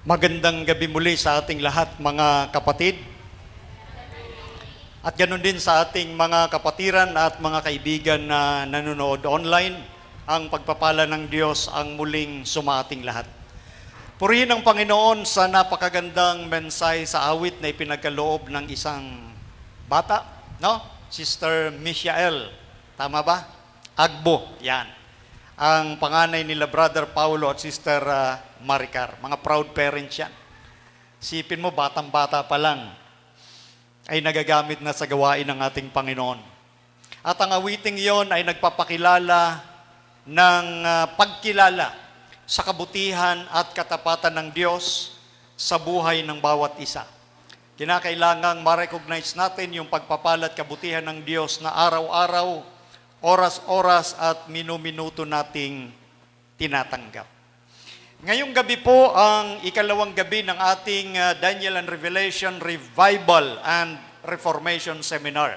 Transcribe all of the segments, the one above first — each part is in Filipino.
Magandang gabi muli sa ating lahat mga kapatid. At ganoon din sa ating mga kapatiran at mga kaibigan na nanonood online. Ang pagpapala ng Diyos ang muling sumating lahat. Purihin ang Panginoon sa napakagandang mensahe sa awit na ipinagkaloob ng isang bata, no? Sister Michael. Tama ba? Agbo, yan. Ang panganay nila Brother Paulo at Sister Maricar. Mga proud parents yan. Sipin mo, batang-bata pa lang ay nagagamit na sa gawain ng ating Panginoon. At ang awiting yon ay nagpapakilala ng pagkilala sa kabutihan at katapatan ng Diyos sa buhay ng bawat isa. Kinakailangang ma-recognize natin yung pagpapala at kabutihan ng Diyos na araw-araw, oras-oras at minu-minuto nating tinatanggap. Ngayong gabi po ang ikalawang gabi ng ating Daniel and Revelation Revival and Reformation Seminar.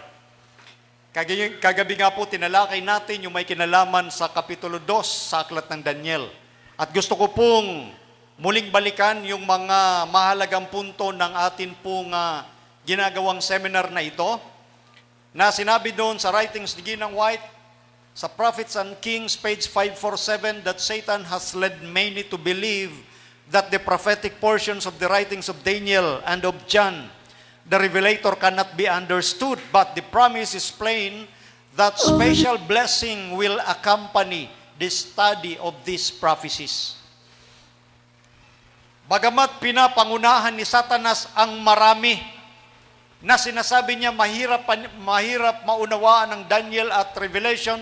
Kagabi nga po tinalakay natin yung may kinalaman sa Kapitulo 2 sa Aklat ng Daniel. At gusto ko pong muling balikan yung mga mahalagang punto ng atin pong ginagawang seminar na ito, na sinabi doon sa writings ni Ginang White, sa Prophets and Kings, page 547, that Satan has led many to believe that the prophetic portions of the writings of Daniel and of John, the Revelator, cannot be understood, but the promise is plain that special blessing will accompany the study of these prophecies. Bagamat pinapangunahan ni Satanas ang marami, na sinasabi niya mahirap maunawaan ng Daniel at Revelation,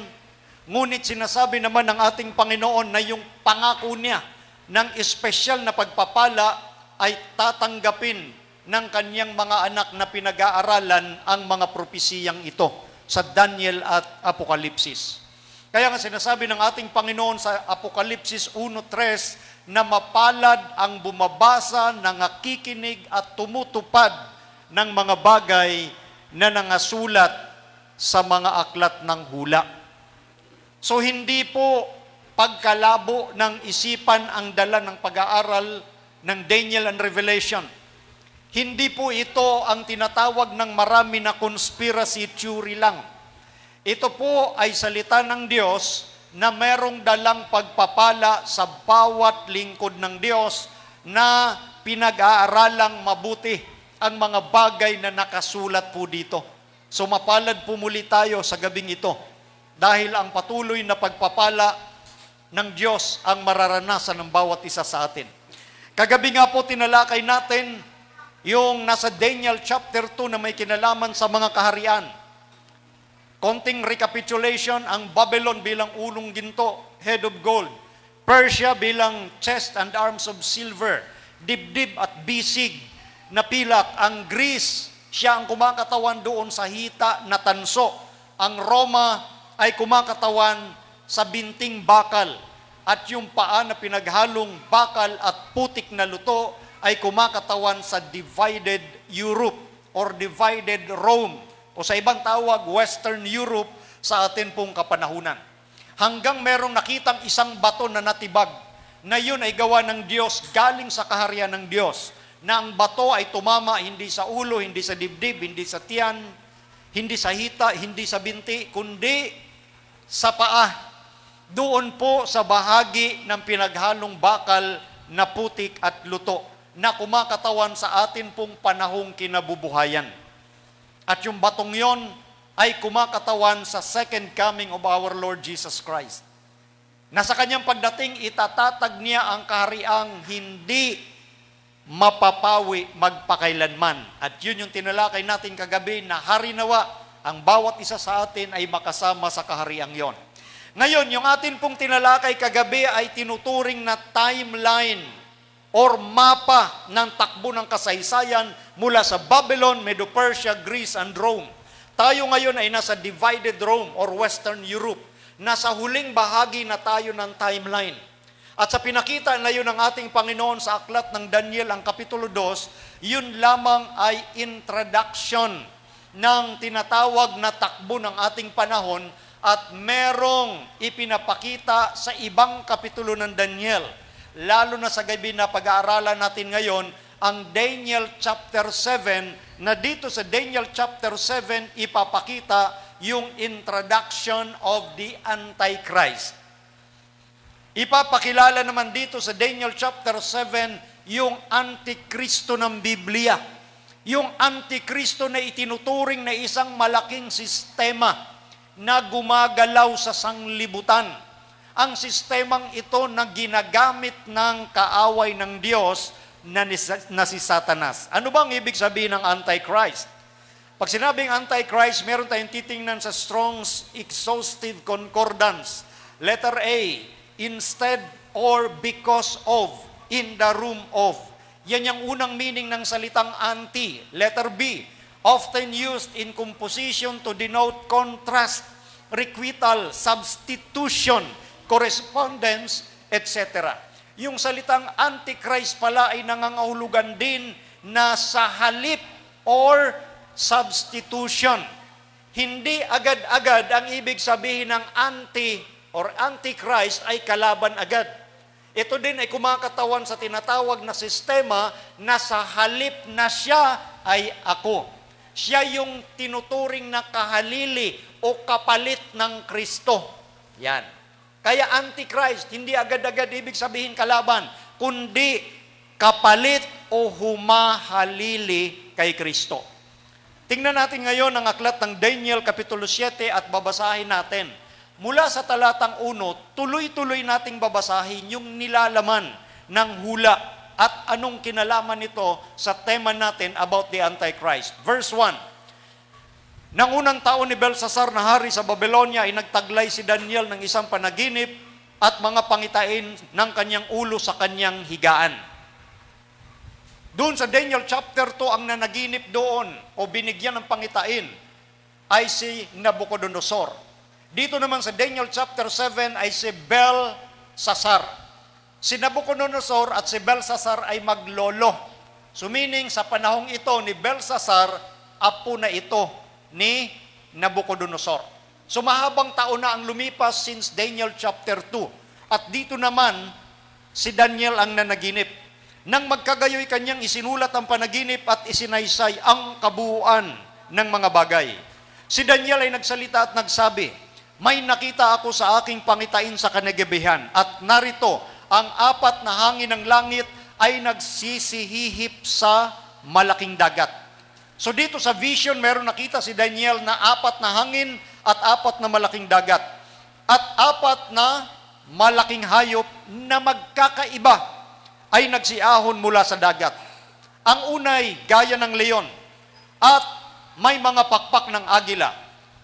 ngunit sinasabi naman ng ating Panginoon na yung pangako niya ng espesyal na pagpapala ay tatanggapin ng kanyang mga anak na pinag-aaralan ang mga propesiyang ito sa Daniel at Apokalipsis. Kaya nga sinasabi ng ating Panginoon sa Apokalipsis 1:3 na mapalad ang bumabasa, nangakikinig at tumutupad ng mga bagay na nangasulat sa mga aklat ng hula. So hindi po pagkalabo ng isipan ang dala ng pag-aaral ng Daniel and Revelation. Hindi po ito ang tinatawag ng marami na conspiracy theory lang. Ito po ay salita ng Diyos na merong dalang pagpapala sa bawat lingkod ng Diyos na pinag-aaralang mabuti ang mga bagay na nakasulat po dito. So mapalad po muli tayo sa gabing ito dahil ang patuloy na pagpapala ng Diyos ang mararanasan ng bawat isa sa atin. Kagabi nga po tinalakay natin yung nasa Daniel chapter 2 na may kinalaman sa mga kaharian. Konting recapitulation, ang Babylon bilang ulong ginto, head of gold. Persia bilang chest and arms of silver. Dibdib at bisig na pilak. Ang Greece, siya ang kumakatawan doon sa hita na tanso. Ang Roma ay kumakatawan sa binting bakal. At yung paa na pinaghalong bakal at putik na luto ay kumakatawan sa divided Europe or divided Rome o sa ibang tawag, Western Europe sa atin pong kapanahunan. Hanggang merong nakitang isang bato na natibag na yun ay gawa ng Diyos, galing sa kaharian ng Diyos, na ang bato ay tumama hindi sa ulo, hindi sa dibdib, hindi sa tiyan, hindi sa hita, hindi sa binti, kundi sa paa. Doon po sa bahagi ng pinaghalong bakal na putik at luto na kumakatawan sa atin pong panahong kinabubuhayan. At yung batong yon ay kumakatawan sa second coming of our Lord Jesus Christ. Na sa kanyang pagdating, itatatag niya ang kahariang hindi mapapawi magpakailanman. At yun yung tinalakay natin kagabi na harinawa ang bawat isa sa atin ay makasama sa kahariang yon. Ngayon, yung atin pong tinalakay kagabi ay tinuturing na timeline or mapa ng takbo ng kasaysayan mula sa Babylon, Medo-Persia, Greece, and Rome. Tayo ngayon ay nasa divided Rome or Western Europe. Nasa huling bahagi na tayo ng timeline. At sa pinakita na yun ng ating Panginoon sa aklat ng Daniel, ang Kapitulo 2, yun lamang ay introduction ng tinatawag na takbo ng ating panahon at merong ipinapakita sa ibang kapitulo ng Daniel lalo na sa gabi na pag-aaralan natin ngayon, ang Daniel chapter 7, na dito sa Daniel chapter 7, ipapakita yung introduction of the Antichrist. Ipapakilala naman dito sa Daniel chapter 7, yung Antikristo ng Biblia. Yung Antikristo na itinuturing na isang malaking sistema na gumagalaw sa sanglibutan. Ang sistemang ito na ginagamit ng kaaway ng Diyos na si Satanas. Ano bang ibig sabihin ng Antichrist? Pag sinabing Antichrist, meron tayong titingnan sa Strong's Exhaustive Concordance. Letter A, instead or because of, in the room of. Yan yung unang meaning ng salitang anti. Letter B, often used in composition to denote contrast, requital, substitution, correspondence, etc. Yung salitang Antichrist pala ay nangangahulugan din na sa halip or substitution. Hindi agad-agad ang ibig sabihin ng anti or Antichrist ay kalaban agad. Ito din ay kumakatawan sa tinatawag na sistema na sa halip na siya ay ako. Siya yung tinuturing na kahalili o kapalit ng Kristo. Yan. Kaya Antichrist, hindi agad-agad ibig sabihin kalaban, kundi kapalit o humahalili kay Kristo. Tingnan natin ngayon ang aklat ng Daniel Kapitulo 7 at babasahin natin. Mula sa talatang 1, tuloy-tuloy nating babasahin yung nilalaman ng hula at anong kinalaman nito sa tema natin about the Antichrist. Verse 1, Nang unang taon ni Belshazzar na hari sa Babylonia ay nagtaglay si Daniel ng isang panaginip at mga pangitain ng kanyang ulo sa kanyang higaan. Doon sa Daniel chapter 2, ang nanaginip doon o binigyan ng pangitain ay si Nabucodonosor. Dito naman sa Daniel chapter 7 ay si Belshazzar. Si Nabucodonosor at si Belshazzar ay maglolo. So meaning sa panahong ito ni Belshazzar, apo na ito ni Nabucodonosor. So mahabang taon na ang lumipas since Daniel chapter 2. At dito naman, si Daniel ang nanaginip. Nang magkagayoy kanyang isinulat ang panaginip at isinaysay ang kabuuan ng mga bagay. Si Daniel ay nagsalita at nagsabi, may nakita ako sa aking pangitain sa kanagibihan at narito ang apat na hangin ng langit ay nagsisihihip sa malaking dagat. So dito sa vision, meron nakita si Daniel na apat na hangin at apat na malaking dagat. At apat na malaking hayop na magkakaiba ay nagsiahon mula sa dagat. Ang unay, gaya ng leon, at may mga pakpak ng agila.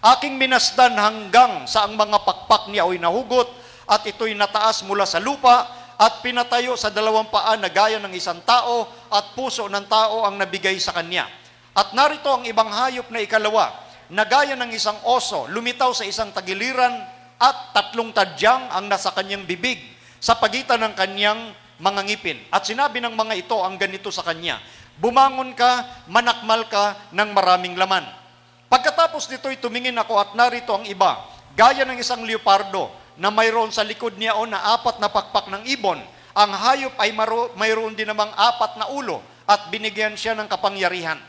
Aking minasdan hanggang sa ang mga pakpak niya ay nahugot at ito'y nataas mula sa lupa at pinatayo sa dalawang paa na gaya ng isang tao at puso ng tao ang nabigay sa kanya. At narito ang ibang hayop na ikalawa na gaya ng isang oso, lumitaw sa isang tagiliran at 3 tadyang ang nasa kanyang bibig sa pagitan ng kanyang mga ngipin. At sinabi ng mga ito ang ganito sa kanya, bumangon ka, manakmal ka ng maraming laman. Pagkatapos nito'y tumingin ako at narito ang iba, gaya ng isang leopardo na mayroon sa likod niya na 4 na pakpak ng ibon. Ang hayop ay mayroon din namang 4 na ulo at binigyan siya ng kapangyarihan.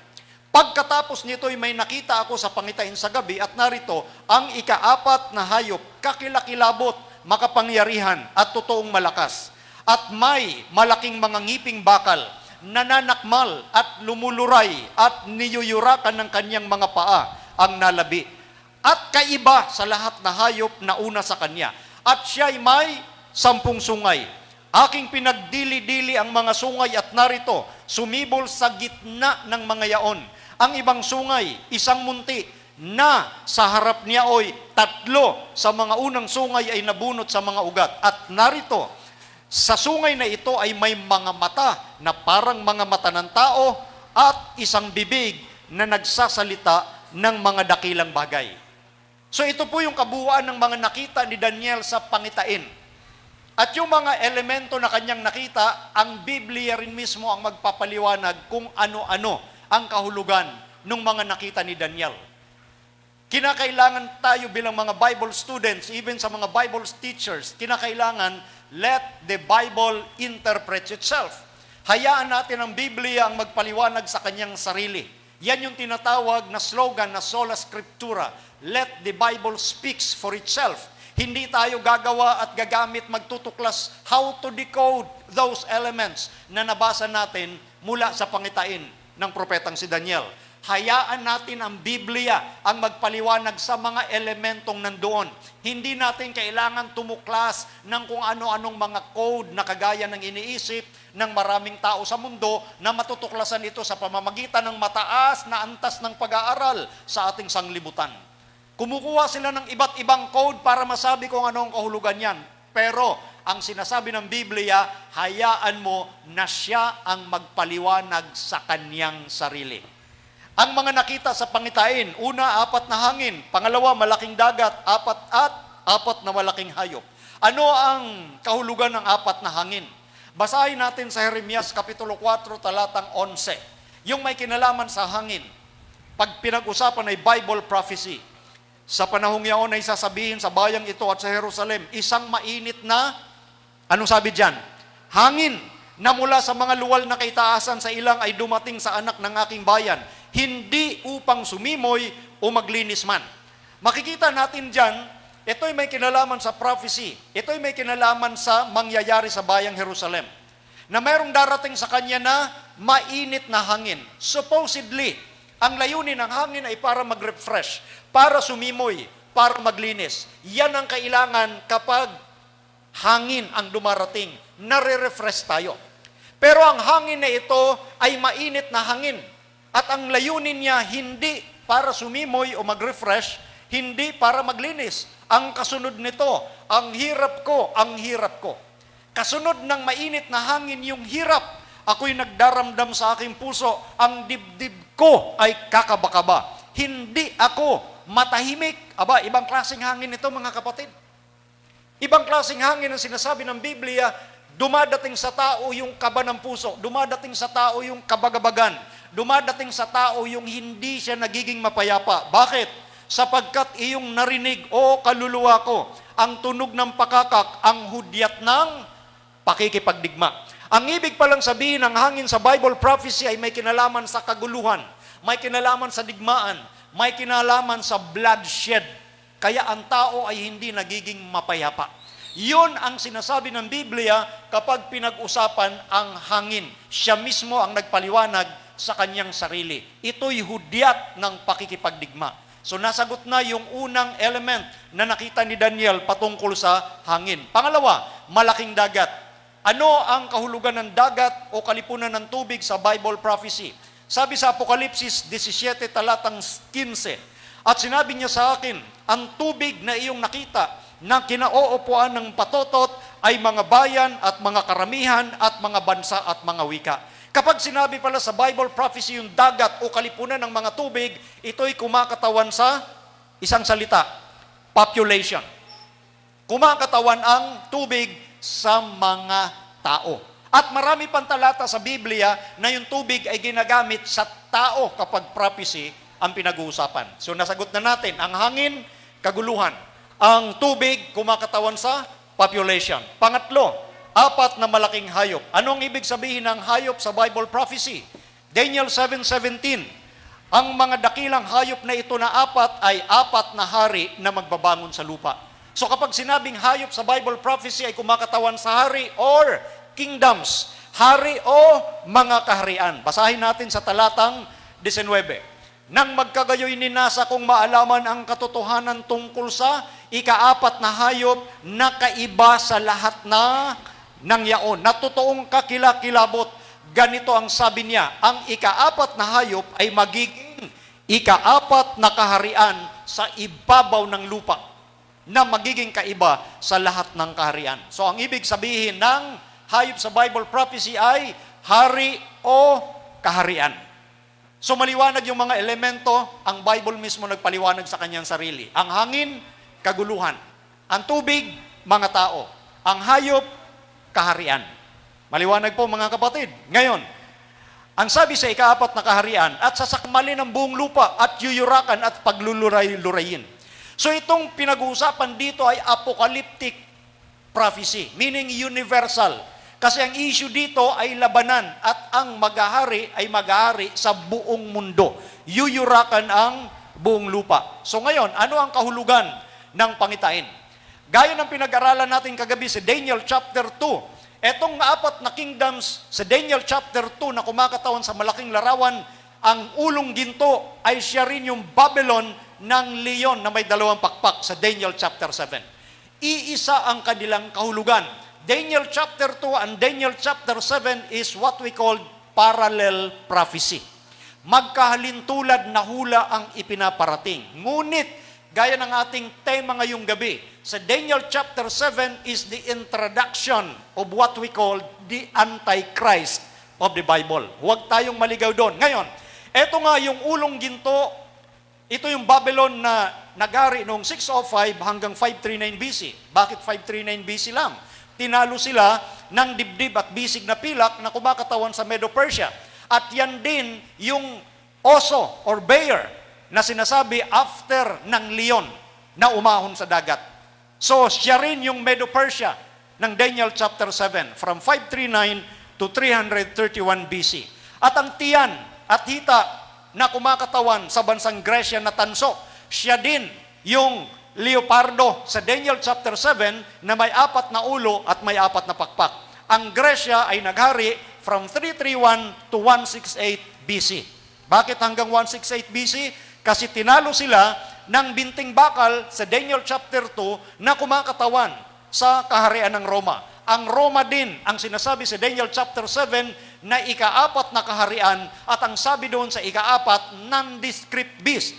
Pagkatapos nito'y may nakita ako sa pangitain sa gabi at narito ang ika-4 na hayop, kakilakilabot, makapangyarihan at totoong malakas. At may malaking mga ngiping bakal, nananakmal at lumuluray at niyuyurakan ng kanyang mga paa ang nalabi. At kaiba sa lahat na hayop na una sa kanya. At siya'y may 10 sungay. Aking pinagdili-dili ang mga sungay at narito, sumibol sa gitna ng mga yaon. Ang ibang sungay, isang munti, na sa harap niya ay 3 sa mga unang sungay ay nabunot sa mga ugat. At narito, sa sungay na ito ay may mga mata na parang mga mata ng tao at isang bibig na nagsasalita ng mga dakilang bagay. So ito po yung kabuuan ng mga nakita ni Daniel sa pangitain. At yung mga elemento na kanyang nakita, ang Biblia rin mismo ang magpapaliwanag kung ano-ano ang kahulugan ng mga nakita ni Daniel. Kinakailangan tayo bilang mga Bible students, even sa mga Bible teachers, kinakailangan let the Bible interpret itself. Hayaan natin ang Biblia ang magpaliwanag sa kanyang sarili. Yan yung tinatawag na slogan na sola scriptura. Let the Bible speaks for itself. Hindi tayo gagawa at gagamit magtutuklas how to decode those elements na nabasa natin mula sa pangitain ng propetang si Daniel. Hayaan natin ang Biblia ang magpaliwanag sa mga elementong nandoon. Hindi natin kailangan tumuklas ng kung ano-anong mga code na kagaya ng iniisip ng maraming tao sa mundo na matutuklasan ito sa pamamagitan ng mataas na antas ng pag-aaral sa ating sanglibutan. Kumukuha sila ng iba't ibang code para masabi kung ano ang kahulugan yan. Pero ang sinasabi ng Biblia, hayaan mo na siya ang magpaliwanag sa kanyang sarili. Ang mga nakita sa pangitain, una, 4 na hangin. Pangalawa, malaking dagat. 4 na malaking hayop. Ano ang kahulugan ng 4 na hangin? Basahin natin sa Jeremias Kapitulo 4, talatang 11. Yung may kinalaman sa hangin. Pag pinag-usapan ay Bible prophecy. Sa panahong yaon ay sasabihin sa bayang ito at sa Jerusalem, isang mainit na, anong sabi dyan? Hangin na mula sa mga luwal na kaitaasan sa ilang ay dumating sa anak ng aking bayan, hindi upang sumimoy o maglinis man. Makikita natin dyan, ito'y may kinalaman sa prophecy, ito'y may kinalaman sa mangyayari sa bayang Jerusalem, na mayroong darating sa kanya na mainit na hangin. Supposedly, ang layunin ng hangin ay para mag-refresh, para sumimoy, para maglinis. Yan ang kailangan kapag hangin ang dumarating, nare-refresh tayo. Pero ang hangin na ito ay mainit na hangin. At ang layunin niya hindi para sumimoy o mag-refresh, hindi para maglinis. Ang kasunod nito, ang hirap ko, ang hirap ko. Kasunod ng mainit na hangin yung hirap. Ako'y nagdaramdam sa aking puso, ang dibdib ko ay kakaba-kaba. Hindi ako matahimik. Aba, ibang klaseng hangin ito mga kapatid. Ibang klaseng hangin ang sinasabi ng Biblia, dumadating sa tao yung kaba ng puso, dumadating sa tao yung kabagabagan, dumadating sa tao yung hindi siya nagiging mapayapa. Bakit? Sapagkat iyong narinig, o kaluluwa ko, ang tunog ng pakakak, ang hudyat ng pakikipagdigma. Ang ibig palang sabihin ng hangin sa Bible prophecy ay may kinalaman sa kaguluhan, may kinalaman sa digmaan, may kinalaman sa bloodshed. Kaya ang tao ay hindi nagiging mapayapa. Yun ang sinasabi ng Biblia kapag pinag-usapan ang hangin. Siya mismo ang nagpaliwanag sa kanyang sarili. Ito'y hudyat ng pakikipagdigma. So nasagot na yung unang element na nakita ni Daniel patungkol sa hangin. Pangalawa, malaking dagat. Ano ang kahulugan ng dagat o kalipunan ng tubig sa Bible prophecy? Sabi sa Apokalipsis 17, talatang 15, at sinabi niya sa akin, ang tubig na iyong nakita na kinaoopuan ng patotot ay mga bayan at mga karamihan at mga bansa at mga wika. Kapag sinabi pala sa Bible prophecy yung dagat o kalipunan ng mga tubig, ito'y kumakatawan sa isang salita, population. Kumakatawan ang tubig sa mga tao. At marami pang talata sa Biblia na yung tubig ay ginagamit sa tao kapag prophecy ang pinag-uusapan. So nasagot na natin, ang hangin, kaguluhan. Ang tubig, kumakatawan sa population. Pangatlo, 4 na malaking hayop. Anong ibig sabihin ng hayop sa Bible prophecy? Daniel 7:17. Ang mga dakilang hayop na ito na 4 ay 4 na hari na magbabangon sa lupa. So kapag sinabing hayop sa Bible prophecy ay kumakatawan sa hari or kingdoms, hari o mga kaharian. Basahin natin sa talatang 19. Nang magkagayoy ninasa kung maalaman ang katotohanan tungkol sa ika-4 na hayop na kaiba sa lahat na ng yaon, na totoong kakilakilabot. Ganito ang sabi niya, ang ika-4 na hayop ay magiging ika-4 na kaharian sa ibabaw ng lupa, na magiging kaiba sa lahat ng kaharian. So ang ibig sabihin ng hayop sa Bible prophecy ay hari o kaharian. So maliwanag yung mga elemento, ang Bible mismo nagpaliwanag sa kanyang sarili. Ang hangin, kaguluhan. Ang tubig, mga tao. Ang hayop, kaharian. Maliwanag po mga kapatid. Ngayon, Ang sabi sa ika-4 na kaharian, at sasakmalin ang buong lupa at yuyurakan at pagluluray-lurayin. So itong pinag-uusapan dito ay apocalyptic prophecy, meaning universal. Kasi ang issue dito ay labanan at ang maghahari ay maghahari sa buong mundo. Yuyurakan ang buong lupa. So ngayon, ano ang kahulugan ng pangitain? Gaya ng pinag-aralan natin kagabi sa Daniel chapter 2, etong 4 na kingdoms sa Daniel chapter 2 na kumakatawan sa malaking larawan, ang ulong ginto ay siya rin yung Babylon ng leon na may 2 pakpak sa Daniel chapter 7. Iisa ang kanilang kahulugan. Daniel chapter 2 and Daniel chapter 7 is what we call parallel prophecy. Magkahalintulad na hula ang ipinaparating. Ngunit, gaya ng ating tema ngayong gabi, sa Daniel chapter 7 is the introduction of what we call the Antichrist of the Bible. Huwag tayong maligaw doon. Ngayon, eto nga yung ulong ginto, ito yung Babylon na nagari noong 605 hanggang 539 BC. Bakit 539 BC lang? Tinalo sila ng dibdib at bisig na pilak na kumakatawan sa Medo-Persia. At yan din yung oso or bear na sinasabi after ng leon na umahon sa dagat. So, siya rin yung Medo-Persia ng Daniel chapter 7 from 539 to 331 BC. At ang tiyan at hita na kumakatawan sa bansang Gresya na tanso, siya din yung leopardo sa Daniel chapter 7 na may 4 na ulo at may 4 na pakpak. Ang Gresya ay naghari from 331 to 168 BC. Bakit hanggang 168 BC? Kasi tinalo sila ng binting bakal sa Daniel chapter 2 na kumakatawan sa kaharian ng Roma. Ang Roma din ang sinasabi sa Daniel chapter 7 na ika-4 na kaharian at ang sabi doon sa ika-4, nondescript beast.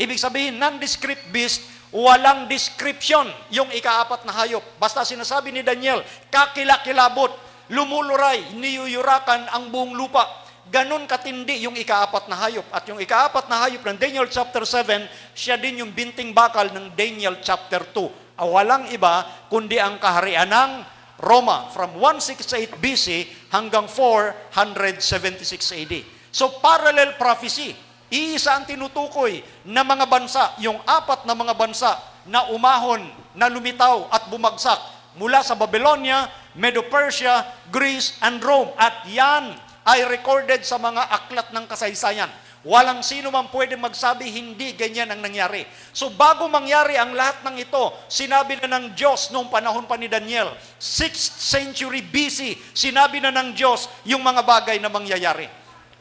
Ibig sabihin, nondescript beast, walang description yung ika-4 na hayop. Basta sinasabi ni Daniel, kakilakilabot, lumuluray, niyuyurakan ang buong lupa. Ganon katindi yung ika-4 na hayop. At yung ika-4 na hayop ng Daniel chapter 7, siya din yung binting bakal ng Daniel chapter 2. Walang iba kundi ang kaharian ng Roma from 168 BC hanggang 476 AD. So parallel prophecy. Iisa ang tinutukoy na mga bansa, yung 4 na mga bansa na umahon, na lumitaw at bumagsak mula sa Babylonia, Medo-Persia, Greece, and Rome. At yan ay recorded sa mga aklat ng kasaysayan. Walang sino man pwede magsabi hindi ganyan ang nangyari. So bago mangyari ang lahat ng ito, sinabi na ng Diyos noong panahon pa ni Daniel, 6th century BC, sinabi na ng Diyos yung mga bagay na mangyayari.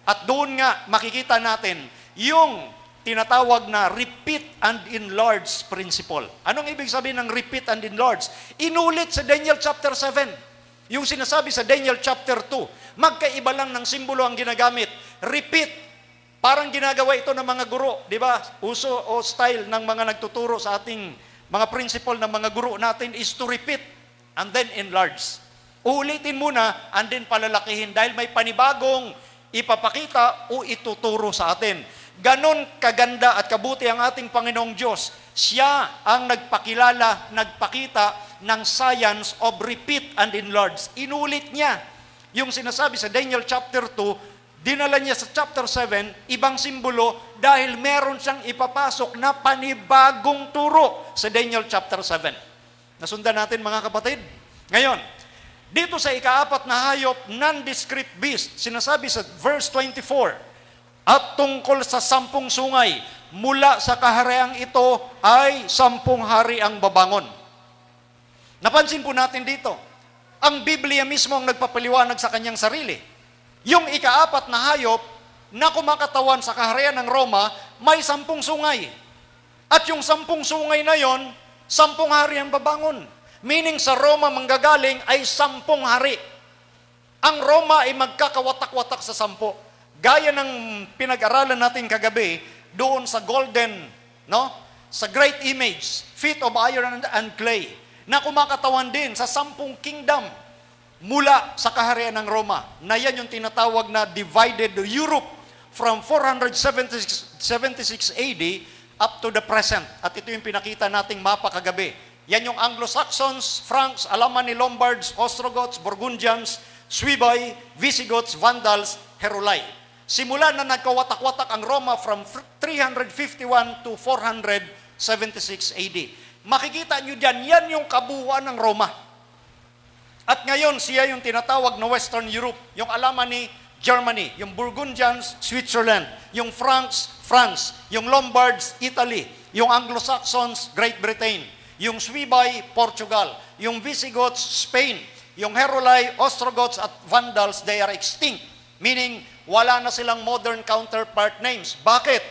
At doon nga makikita natin yung tinatawag na repeat and enlarge principle. Anong ibig sabihin ng repeat and enlarge? Inulit sa Daniel chapter 7. Yung sinasabi sa Daniel chapter 2, magkaiba lang ng simbolo ang ginagamit. Repeat. Parang ginagawa ito ng mga guro, di ba? Uso o style ng mga nagtuturo sa ating mga principle ng mga guro natin is to repeat and then enlarge. Uulitin muna and then palalakihin dahil may panibagong ipapakita o ituturo sa atin. Ganon kaganda at kabuti ang ating Panginoong Diyos. Siya ang nagpakilala, nagpakita ng science of repeat and enlarge. Inulit niya yung sinasabi sa Daniel chapter 2, dinala niya sa chapter 7, ibang simbolo dahil meron siyang ipapasok na panibagong turo sa Daniel chapter 7. Nasundan natin mga kapatid. Ngayon, dito sa ika-4 na hayop, nondescript beast, sinasabi sa verse 24, at tungkol sa 10 sungay, mula sa kahariang ito ay 10 hari ang babangon. Napansin po natin dito, ang Biblia mismo ang nagpapaliwanag sa kanyang sarili. Yung ika-4 na hayop na kumakatawan sa kaharian ng Roma, may 10 sungay. At yung 10 sungay na yon, 10 hari ang babangon. Meaning sa Roma manggagaling ay 10 hari. Ang Roma ay magkakawatak-watak sa 10. Gaya ng pinag-aralan natin kagabi, doon sa golden, no? Sa great image, feet of iron and clay, na kumakatawan din sa 10 kingdom mula sa kaharian ng Roma, na yan yung tinatawag na divided Europe from 476 AD up to the present. At ito yung pinakita nating mapa kagabi. Yan yung Anglo-Saxons, Franks, Alamani, Lombards, Ostrogoths, Burgundians, Suebi, Visigoths, Vandals, Heruli. Simula na nagkawatak-watak ang Roma from 351 to 476 AD. Makikita nyo dyan, yan yung kabuuan ng Roma. At ngayon, siya yung tinatawag na Western Europe, yung Alamani, Germany, yung Burgundians, Switzerland, yung Franks, France, yung Lombards, Italy, yung Anglo-Saxons, Great Britain, yung Suebi, Portugal, yung Visigoths, Spain, yung Heruli, Ostrogoths at Vandals, they are extinct. Meaning, wala na silang modern counterpart names. Bakit?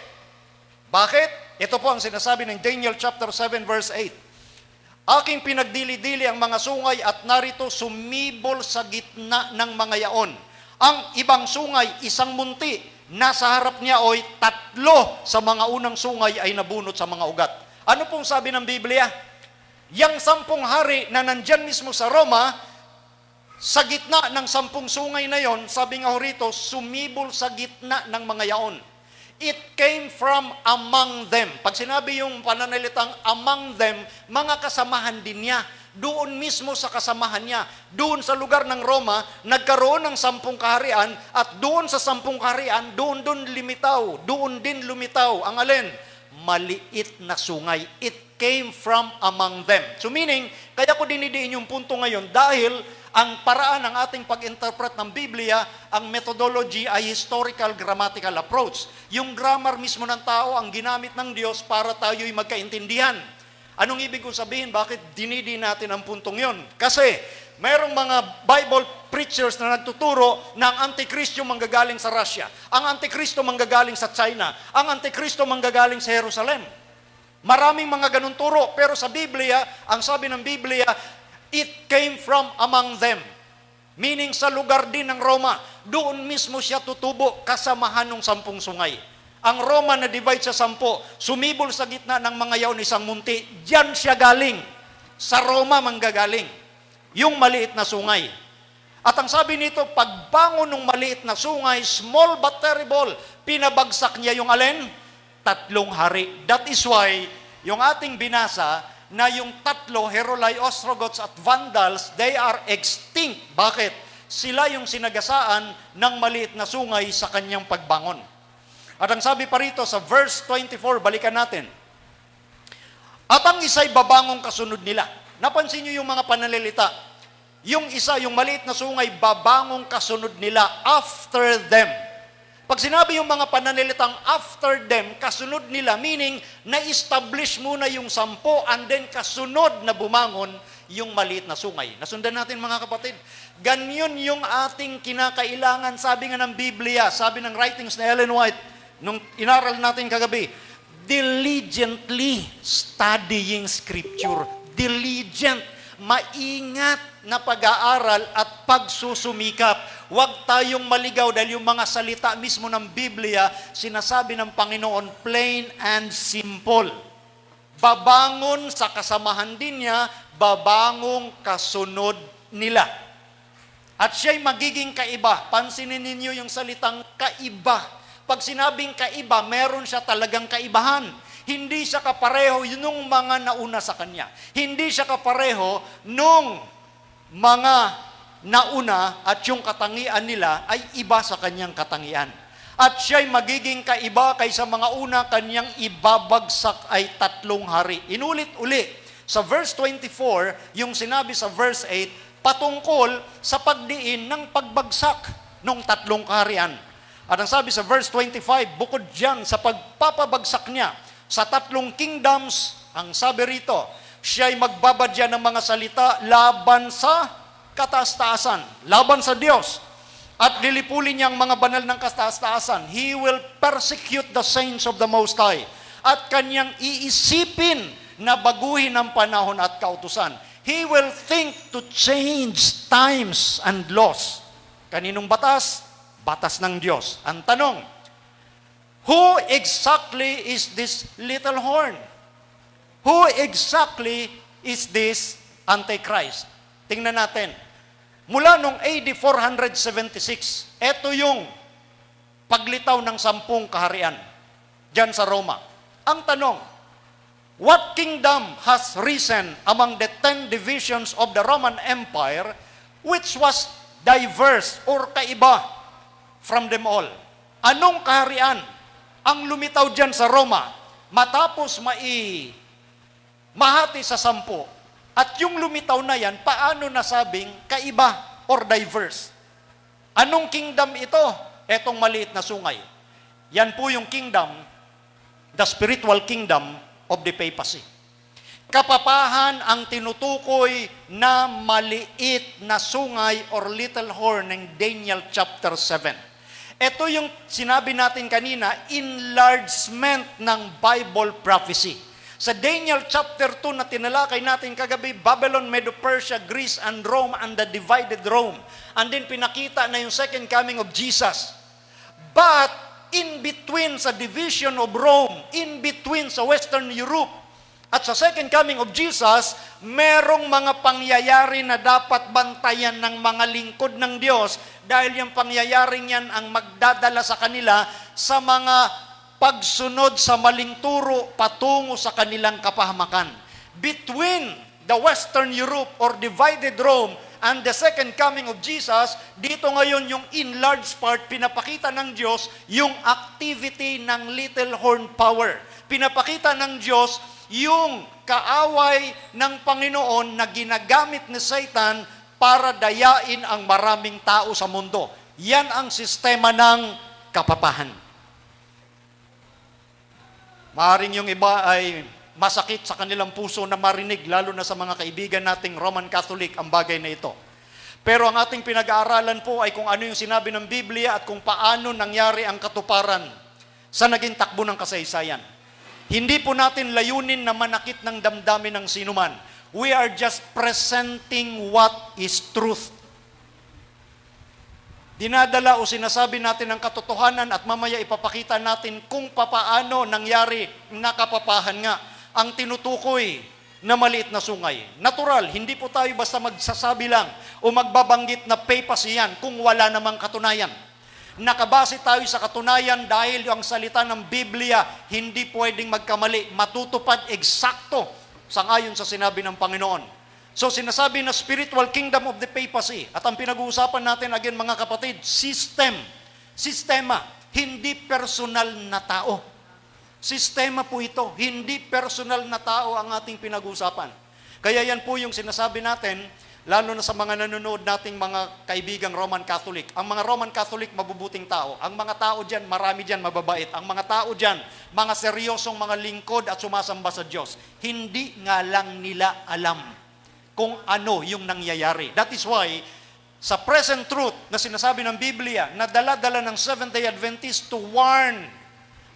Bakit? Ito po ang sinasabi ng Daniel chapter 7 verse 8. Aking pinagdili-dili ang mga sungay at narito sumibol sa gitna ng mga yaon. Ang ibang sungay, isang munti, nasa harap niya oy 3 sa mga unang sungay ay nabunot sa mga ugat. Ano pong sabi ng Biblia? Yang 10 hari na nandyan mismo sa Roma, sa gitna ng 10 sungay na yon, sabi nga ho rito, sumibol sa gitna ng mga yaon. It came from among them. Pag sinabi yung pananalitang among them, mga kasamahan din niya. Doon mismo sa kasamahan niya, doon sa lugar ng Roma, nagkaroon ng 10 kaharian at doon sa 10 kaharian, doon din lumitaw. Ang alin? Maliit na sungay. It came from among them. So meaning, kaya ko dinidiin yung punto ngayon dahil ang paraan ng ating pag-interpret ng Biblia, ang methodology ay historical grammatical approach. Yung grammar mismo ng tao ang ginamit ng Diyos para tayo'y magkaintindihan. Anong ibig kong sabihin? Bakit dinidi natin ang puntong yon? Kasi mayroong mga Bible preachers na nagtuturo na ang Antikristo manggagaling sa Russia, ang Antikristo manggagaling sa China, ang Antikristo manggagaling sa Jerusalem. Maraming mga ganun turo, pero sa Biblia, ang sabi ng Biblia, it came from among them. Meaning sa lugar din ng Roma, doon mismo siya tutubo kasamahan ng 10 sungay. Ang Roma na divide sa 10, sumibol sa gitna ng mga yaon isang munti, diyan siya galing. Sa Roma manggagaling. Yung maliit na sungay. At ang sabi nito, pagbangon ng maliit na sungay, small but terrible, pinabagsak niya yung alin? 3 hari. That is why, yung ating binasa, na yung 3, Heruli, Ostrogoths at Vandals, they are extinct. Bakit? Sila yung sinagasaan ng maliit na sungay sa kanyang pagbangon. At ang sabi pa rito sa verse 24, balikan natin. At ang isa'y babangong kasunod nila. Napansin niyo yung mga pananalita. Yung isa, yung maliit na sungay, babangong kasunod nila after them. Pag sinabi yung mga pananalitang after them, kasunod nila, meaning na-establish muna yung 10 and then kasunod na bumangon yung maliit na sungay. Nasundan natin mga kapatid. Ganyan yung ating kinakailangan, sabi nga ng Biblia, sabi ng writings na Ellen White, nung inaral natin kagabi, diligently studying Scripture. Diligent, maingat na pag-aaral at pagsusumikap. Huwag tayong maligaw dahil yung mga salita mismo ng Biblia, sinasabi ng Panginoon, plain and simple. Babangon sa kasamahan din niya, babangong kasunod nila. At siya'y magiging kaiba. Pansinin ninyo yung salitang kaiba. Pag sinabing kaiba, meron siya talagang kaibahan. Hindi siya kapareho nung mga nauna sa kanya. Hindi siya kapareho nung mga nauna at yung katangian nila ay iba sa kanyang katangian. At siya'y magiging kaiba kaysa mga una, kanyang ibabagsak ay 3 hari. Inulit-uli. Sa verse 24, yung sinabi sa verse 8, patungkol sa pagdiin ng pagbagsak ng 3 kaharian. At ang sabi sa verse 25, bukod dyan sa pagpapabagsak niya sa 3 kingdoms, ang sabi rito, siya'y magbabadya ng mga salita laban sa kataas-taasan, laban sa Diyos, at lilipulin niya ang mga banal ng kataas-taasan. He will persecute the saints of the Most High, at kanyang iisipin na baguhin ang panahon at kautusan. He will think to change times and laws. Kaninong batas? Batas ng Diyos. Ang tanong, who exactly is this little horn? Who exactly is this Antichrist? Tingnan natin. Mula nung AD 476, ito yung paglitaw ng 10 kaharian dyan sa Roma. Ang tanong, what kingdom has risen among the 10 divisions of the Roman Empire which was diverse or kaiba from them all? Anong kaharian ang lumitaw dyan sa Roma matapos mahati sa 10? At yung lumitaw na yan, paano nasabing kaiba or diverse? Anong kingdom ito? Etong maliit na sungay. Yan po yung kingdom, the spiritual kingdom of the papacy. Kapapahan ang tinutukoy na maliit na sungay or little horn ng Daniel chapter 7. Ito yung sinabi natin kanina, enlargement ng Bible prophecy. Sa Daniel chapter 2 na tinalakay natin kagabi, Babylon, Medo-Persia, Greece, and Rome, and the divided Rome. And then pinakita na yung second coming of Jesus. But in between sa division of Rome, in between sa Western Europe, at sa second coming of Jesus, merong mga pangyayari na dapat bantayan ng mga lingkod ng Diyos dahil yung pangyayaring yan ang magdadala sa kanila sa mga pagsunod sa maling turo patungo sa kanilang kapahamakan. Between the Western Europe or divided Rome and the second coming of Jesus, dito ngayon yung enlarged part, pinapakita ng Diyos yung activity ng little horn power. Pinapakita ng Diyos yung kaaway ng Panginoon na ginagamit ni Satan para dayain ang maraming tao sa mundo. Yan ang sistema ng kapapahan. Maaring yung iba ay masakit sa kanilang puso na marinig, lalo na sa mga kaibigan nating Roman Catholic, ang bagay na ito. Pero ang ating pinag-aaralan po ay kung ano yung sinabi ng Biblia at kung paano nangyari ang katuparan sa naging takbo ng kasaysayan. Hindi po natin layunin na manakit ng damdamin ng sinuman. We are just presenting what is truth. Dinadala o sinasabi natin ang katotohanan at mamaya ipapakita natin kung papaano nangyari na kapapahan nga ang tinutukoy na maliit na sungay. Natural, hindi po tayo basta magsasabi lang o magbabanggit na papacy yan kung wala namang katunayan. Nakabase tayo sa katunayan dahil ang salita ng Biblia hindi pwedeng magkamali, matutupad eksakto sangayon sa sinabi ng Panginoon. So sinasabi na spiritual kingdom of the papacy, at ang pinag-uusapan natin again mga kapatid, sistema, hindi personal na tao. Sistema po ito, hindi personal na tao ang ating pinag-uusapan. Kaya yan po yung sinasabi natin, lalo na sa mga nanonood nating mga kaibigang Roman Catholic. Ang mga Roman Catholic, mabubuting tao. Ang mga tao dyan, marami dyan mababait. Ang mga tao dyan, mga seryosong mga lingkod at sumasamba sa Diyos. Hindi nga lang nila alam kung ano yung nangyayari. That is why, sa present truth na sinasabi ng Biblia, na dala-dala ng Seventh-day Adventist to warn,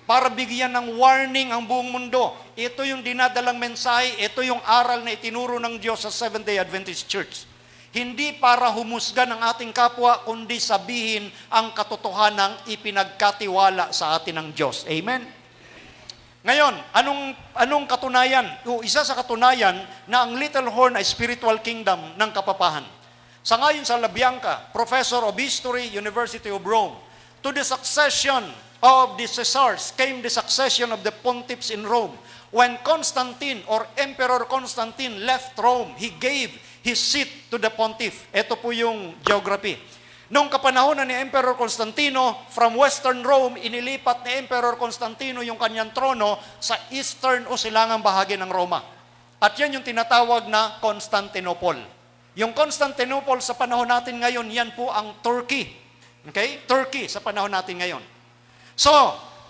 para bigyan ng warning ang buong mundo. Ito yung dinadalang mensahe, ito yung aral na itinuro ng Diyos sa Seventh-day Adventist Church. Hindi para humusga ng ating kapwa, kundi sabihin ang katotohanang ipinagkatiwala sa atin ng Diyos. Amen? Ngayon, anong katunayan? Isa sa katunayan na ang little horn ay spiritual kingdom ng kapapahan. Sangayon sa Labianca, Professor of History, University of Rome, to the succession of the Caesars came the succession of the pontiffs in Rome. When Constantine or Emperor Constantine left Rome, he gave his seat to the pontiff. Ito po yung geography. Noong kapanahonan ni Emperor Constantino, from Western Rome, inilipat ni Emperor Constantino yung kanyang trono sa eastern o silangang bahagi ng Roma. At yan yung tinatawag na Constantinople. Yung Constantinople sa panahon natin ngayon, yan po ang Turkey. Okay? Turkey sa panahon natin ngayon. So,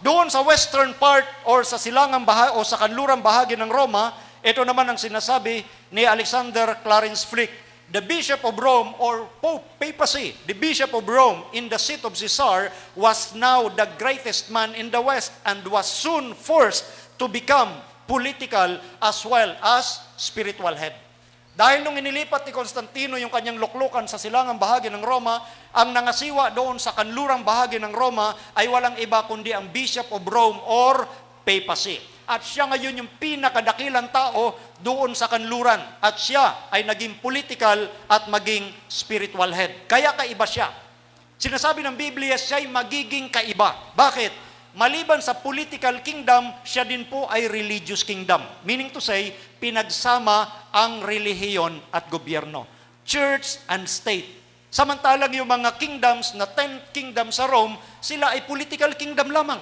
doon sa western part or sa silangang bahagi o sa kanlurang bahagi ng Roma, ito naman ang sinasabi ni Alexander Clarence Flick. The Bishop of Rome or Pope Papacy, the Bishop of Rome in the seat of Caesar was now the greatest man in the West and was soon forced to become political as well as spiritual head. Dahil nung inilipat ni Constantino yung kanyang luklukan sa silangang bahagi ng Roma, ang nangasiwa doon sa kanlurang bahagi ng Roma ay walang iba kundi ang Bishop of Rome or Papacy. At siya ngayon yung pinakadakilang tao doon sa kanluran. At siya ay naging political at maging spiritual head. Kaya kaiba siya. Sinasabi ng Biblia, siya ay magiging kaiba. Bakit? Maliban sa political kingdom, siya din po ay religious kingdom. Meaning to say, pinagsama ang relihiyon at gobyerno. Church and state. Samantalang yung mga kingdoms na 10 kingdoms sa Rome, sila ay political kingdom lamang.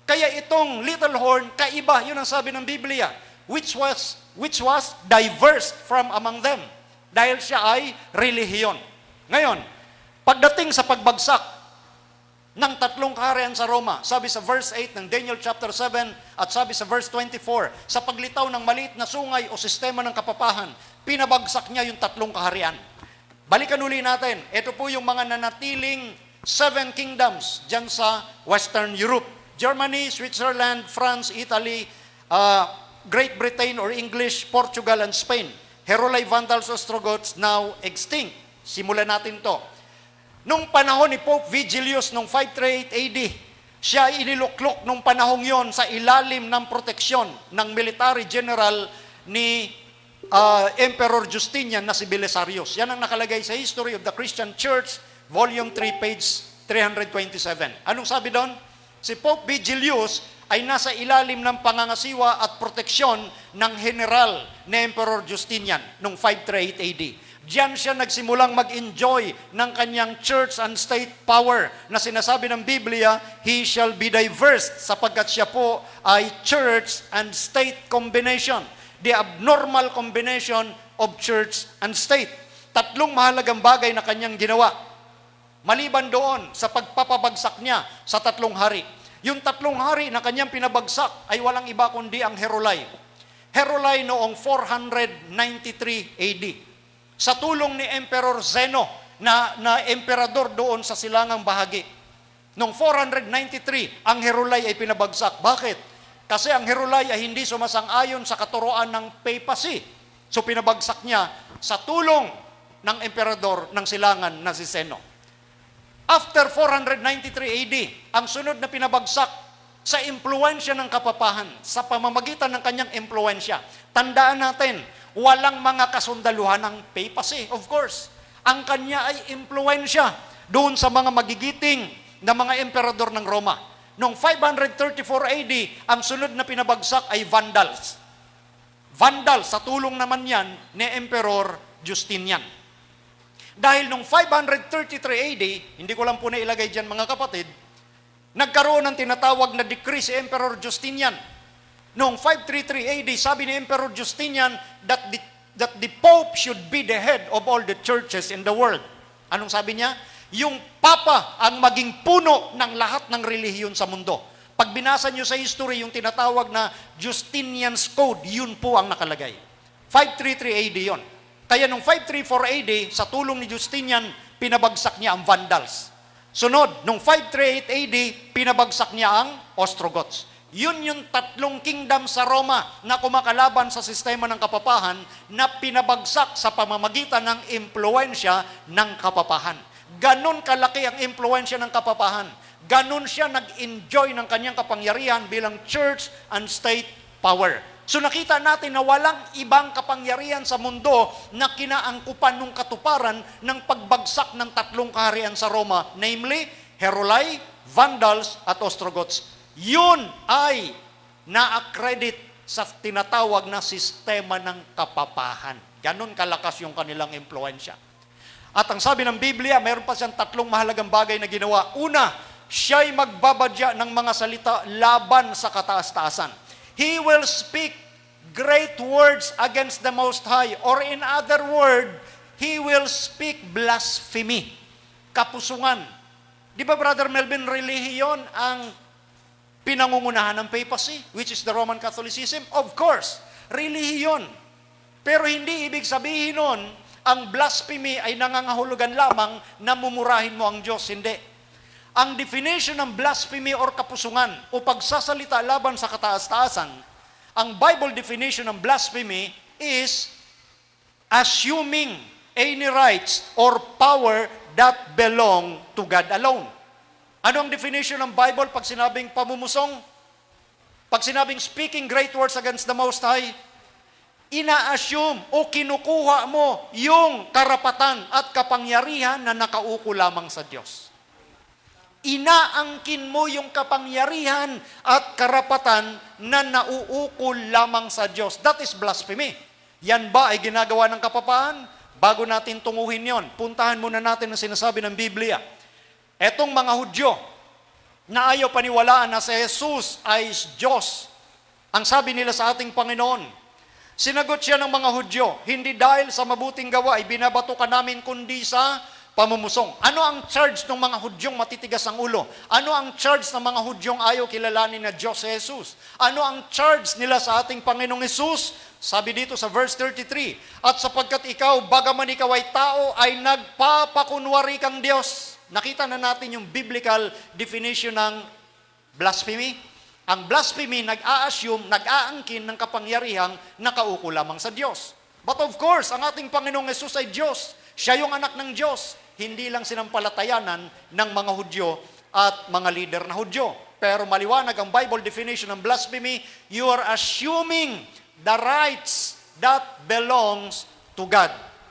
Kaya itong little horn, kaiba, yun ang sabi ng Biblia, which was diverse from among them. Dahil siya ay relihiyon. Ngayon, pagdating sa pagbagsak ng tatlong kaharian sa Roma, sabi sa verse 8 ng Daniel chapter 7 at sabi sa verse 24, sa paglitaw ng maliit na sungay o sistema ng kapapahan, pinabagsak niya yung tatlong kaharian. Balikan uli natin, ito po yung mga nanatiling 7 kingdoms dyan sa Western Europe. Germany, Switzerland, France, Italy, Great Britain or English, Portugal, and Spain. Heruli, Vandals, Ostrogoths, now extinct. Simulan natin to. Nung panahon ni Pope Vigilius noong 538 AD, siya ay iniluklok nung panahong yon sa ilalim ng proteksyon ng military general ni Emperor Justinian na si Belisarius. Yan ang nakalagay sa History of the Christian Church, Volume 3, page 327. Anong sabi doon? Si Pope Vigilius ay nasa ilalim ng pangangasiwa at proteksyon ng general ni Emperor Justinian noong 538 AD. Diyan siya nagsimulang mag-enjoy ng kanyang church and state power na sinasabi ng Biblia, he shall be diverse sapagkat siya po ay church and state combination. The abnormal combination of church and state. Tatlong mahalagang bagay na kanyang ginawa. Maliban doon sa pagpapabagsak niya sa tatlong hari. Yung tatlong hari na kanyang pinabagsak ay walang iba kundi ang Heruli. Heruli noong 493 AD. Sa tulong ni Emperor Zeno na emperador doon sa silangang bahagi. Noong 493, ang Heruli ay pinabagsak. Bakit? Kasi ang Heruli ay hindi sumasang-ayon sa katuroan ng papacy. So pinabagsak niya sa tulong ng emperador ng silangan na si Zeno. After 493 AD, ang sunod na pinabagsak sa impluensya ng kapapahan, sa pamamagitan ng kanyang impluensya. Tandaan natin, walang mga kasundaluhan ng papacy, of course. Ang kanya ay impluensya doon sa mga magigiting na mga emperador ng Roma. Noong 534 AD, ang sunod na pinabagsak ay Vandals. Vandals, sa tulong naman yan ni Emperor Justinian. Dahil noong 533 AD, hindi ko lang po nailagay dyan mga kapatid, nagkaroon ng tinatawag na decree si Emperor Justinian. Noong 533 AD, sabi ni Emperor Justinian that the Pope should be the head of all the churches in the world. Anong sabi niya? Yung Papa ang maging puno ng lahat ng relihiyon sa mundo. Pag binasa niyo sa history yung tinatawag na Justinian's Code, yun po ang nakalagay. 533 AD yun. Kaya nung 534 AD, sa tulong ni Justinian, pinabagsak niya ang Vandals. Sunod, nung 538 AD, pinabagsak niya ang Ostrogoths. Yun yung tatlong kingdom sa Roma na kumakalaban sa sistema ng kapapahan na pinabagsak sa pamamagitan ng impluensya ng kapapahan. Ganon kalaki ang impluensya ng kapapahan. Ganon siya nag-enjoy ng kanyang kapangyarihan bilang church and state power. So nakita natin na walang ibang kapangyarihan sa mundo na kinaangkupan ng katuparan ng pagbagsak ng tatlong kaharian sa Roma, namely Heruli, Vandals at Ostrogoths. Yun ay na-accredit sa tinatawag na sistema ng kapapahan. Ganon kalakas yung kanilang impluensya. At ang sabi ng Biblia, mayroon pa siyang tatlong mahalagang bagay na ginawa. Una, siya'y magbabadya ng mga salita laban sa kataas-taasan. He will speak great words against the Most High. Or in other word, he will speak blasphemy. Kapusungan. Di ba, Brother Melvin, relihiyon ang pinangungunahan ng papacy, which is the Roman Catholicism? Of course, relihiyon. Pero hindi ibig sabihin nun, ang blasphemy ay nangangahulugan lamang na mumurahin mo ang Diyos. Hindi. Ang definition ng blasphemy or kapusungan o pagsasalita laban sa kataas-taasan, ang Bible definition ng blasphemy is assuming any rights or power that belong to God alone. Ano ang definition ng Bible pag sinabing pamumusong? Pag sinabing speaking great words against the Most High, ina-assume o kinukuha mo yung karapatan at kapangyarihan na nakauko lamang sa Diyos. Inaangkin mo yung kapangyarihan at karapatan na nauukol lamang sa Diyos. That is blasphemy. Yan ba ay ginagawa ng kapapahan? bago natin tunguhin yon, puntahan muna natin ang sinasabi ng Biblia. Etong mga Hudyo na ayaw paniwalaan na si Jesus ay Diyos, ang sabi nila sa ating Panginoon, sinagot siya ng mga Hudyo, hindi dahil sa mabuting gawa ay binabato ka namin kundi sa pamumusong. Ano ang charge ng mga Hudyong matitigas ang ulo? Ano ang charge ng mga Hudyong ayaw kilalanin na Diyos si Jesus? Ano ang charge nila sa ating Panginoong Jesus? Sabi dito sa verse 33, at sapagkat ikaw, bagaman ikaw ay tao, ay nagpapakunwari kang Diyos. Nakita na natin yung biblical definition ng blasphemy. Ang blasphemy, nag-a-assume, nag-aangkin ng kapangyarihang nakauko lamang sa Diyos. But of course, ang ating Panginoong Jesus ay Diyos. Siya yung anak ng Diyos. Hindi lang sinampalatayanan ng mga Hudyo at mga leader na Hudyo. Pero maliwanag ang Bible definition ng blasphemy, you are assuming the rights that belongs to God.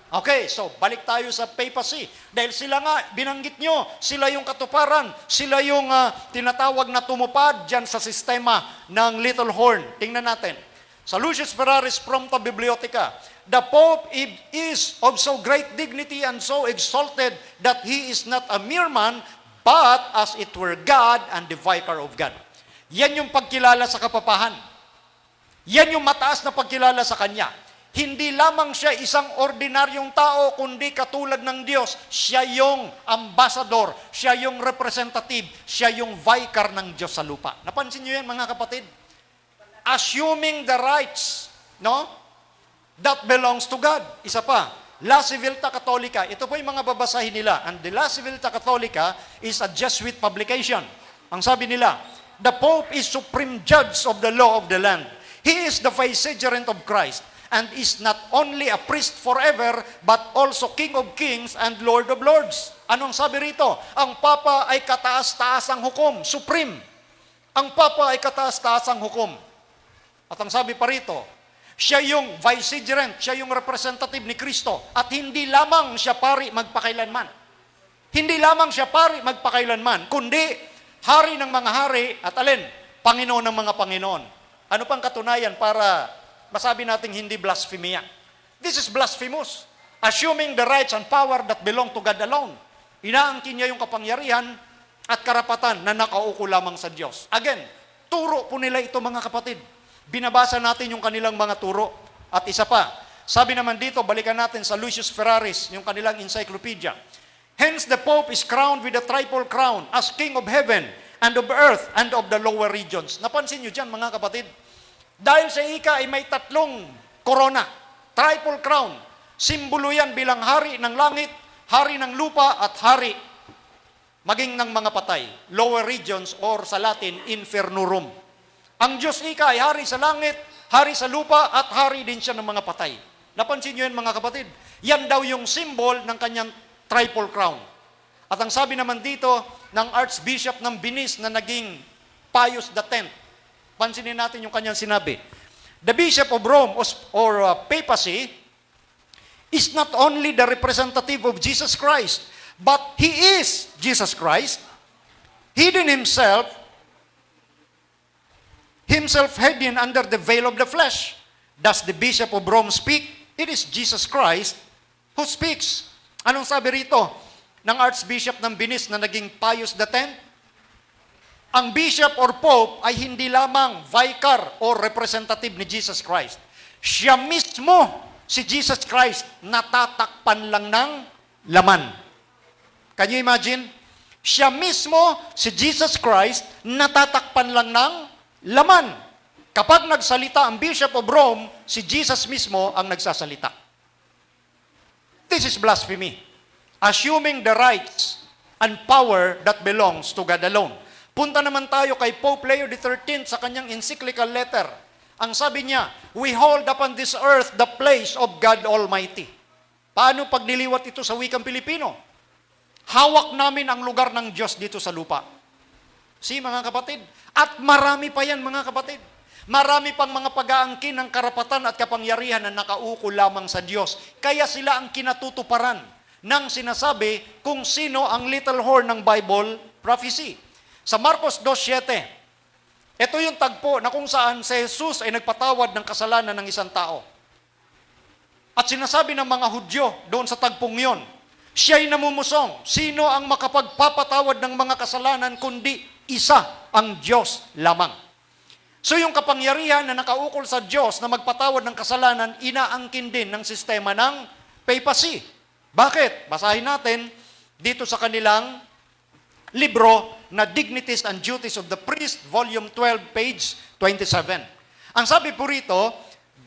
Okay, so balik tayo sa papacy. Dahil sila nga, binanggit nyo, sila yung katuparan, sila yung tinatawag na tumupad dyan sa sistema ng Little Horn. Tingnan natin. Sa Lucius Ferraris Prompta Bibliotheca, the Pope is of so great dignity and so exalted that he is not a mere man, but as it were God and the vicar of God. Yan yung pagkilala sa kapapahan. Yan yung mataas na pagkilala sa Kanya. Hindi lamang siya isang ordinaryong tao, kundi katulad ng Diyos. Siya yung ambassador, siya yung representative, siya yung vicar ng Diyos sa lupa. Napansin niyo yan, mga kapatid? Assuming the rights, no? That belongs to God. Isa pa, La Civiltà Catholica. Ito po yung mga babasahin nila. And the La Civiltà Catholica is a Jesuit publication. Ang sabi nila, the Pope is supreme judge of the law of the land. He is the vicegerent of Christ and is not only a priest forever, but also King of kings and Lord of lords. Anong sabi rito? Ang Papa ay kataas-taasang hukom, supreme. Ang Papa ay kataas-taasang hukom. At ang sabi pa rito, siya yung vicegerent, siya yung representative ni Kristo. At hindi lamang siya pari magpakailanman. Hindi lamang siya pari magpakailanman, kundi hari ng mga hari at alin? Panginoon ng mga Panginoon. Ano pang katunayan para masabi nating hindi blasphemia? This is blasphemous. Assuming the rights and power that belong to God alone. Inaangkin niya yung kapangyarihan at karapatan na nakauko lamang sa Diyos. Again, turo po nila ito, mga kapatid. Binabasa natin yung kanilang mga turo. At isa pa, sabi naman dito, balikan natin sa Lucius Ferraris, yung kanilang encyclopedia. Hence the Pope is crowned with a triple crown as King of heaven and of earth and of the lower regions. Napansin nyo dyan, mga kapatid? Dahil sa ika ay may tatlong corona, triple crown. Simbolo yan bilang hari ng langit, hari ng lupa, at hari maging ng mga patay. Lower regions or sa Latin, infernorum. Ang Diyos ika ay hari sa langit, hari sa lupa, at hari din siya ng mga patay. Napansin nyo yan, mga kapatid? Yan daw yung symbol ng kanyang triple crown. At ang sabi naman dito ng Archbishop ng Venice na naging Pius X, pansinin natin yung kanyang sinabi. The Bishop of Rome or papacy is not only the representative of Jesus Christ, but he is Jesus Christ, hidden himself hidden under the veil of the flesh. Does the Bishop of Rome speak? It is Jesus Christ who speaks. Anong sabi rito ng Archbishop ng Venice na naging Pius X? Ang bishop or pope ay hindi lamang vicar or representative ni Jesus Christ. Siya mismo, si Jesus Christ, natatakpan lang ng laman. Can you imagine? Siya mismo, si Jesus Christ, natatakpan lang ng laman. Kapag nagsalita ang Bishop of Rome, si Jesus mismo ang nagsasalita. This is blasphemy. Assuming the rights and power that belongs to God alone. Punta naman tayo kay Pope Leo XIII sa kanyang encyclical letter. Ang sabi niya, we hold upon this earth the place of God Almighty. Paano pag niliwat ito sa wikang Pilipino? Hawak namin ang lugar ng Diyos dito sa lupa. See, mga kapatid? At marami pa yan, mga kapatid. Marami pang mga pag-aangkin ng karapatan at kapangyarihan na nakauko lamang sa Diyos. Kaya sila ang kinatutuparan ng sinasabi kung sino ang little horn ng Bible prophecy. Sa Marcos 2:7, ito yung tagpo na kung saan si Jesus ay nagpatawad ng kasalanan ng isang tao. At sinasabi ng mga Hudyo doon sa tagpong yon, siya'y namumusong. Sino ang makapagpapatawad ng mga kasalanan kundi isa ang Diyos lamang. So yung kapangyarihan na nakaukol sa Diyos na magpatawad ng kasalanan, inaangkin din ng sistema ng papacy. Bakit? Basahin natin dito sa kanilang libro na Dignities and Duties of the Priest, Volume 12, page 27. Ang sabi po rito,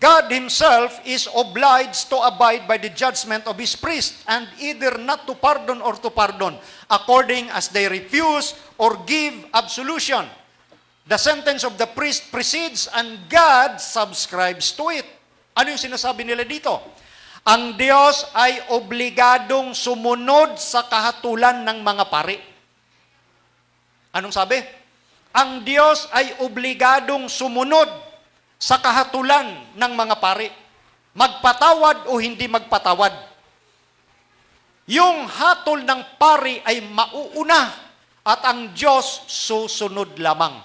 God Himself is obliged to abide by the judgment of His priest and either not to pardon or to pardon, according as they refuse or give absolution. The sentence of the priest precedes and God subscribes to it. Ano yung sinasabi nila dito? Ang Diyos ay obligadong sumunod sa kahatulan ng mga pari. Anong sabi? Ang Diyos ay obligadong sumunod sa kahatulan ng mga pari. Magpatawad o hindi magpatawad. Yung hatol ng pari ay mauuna at ang Diyos susunod lamang.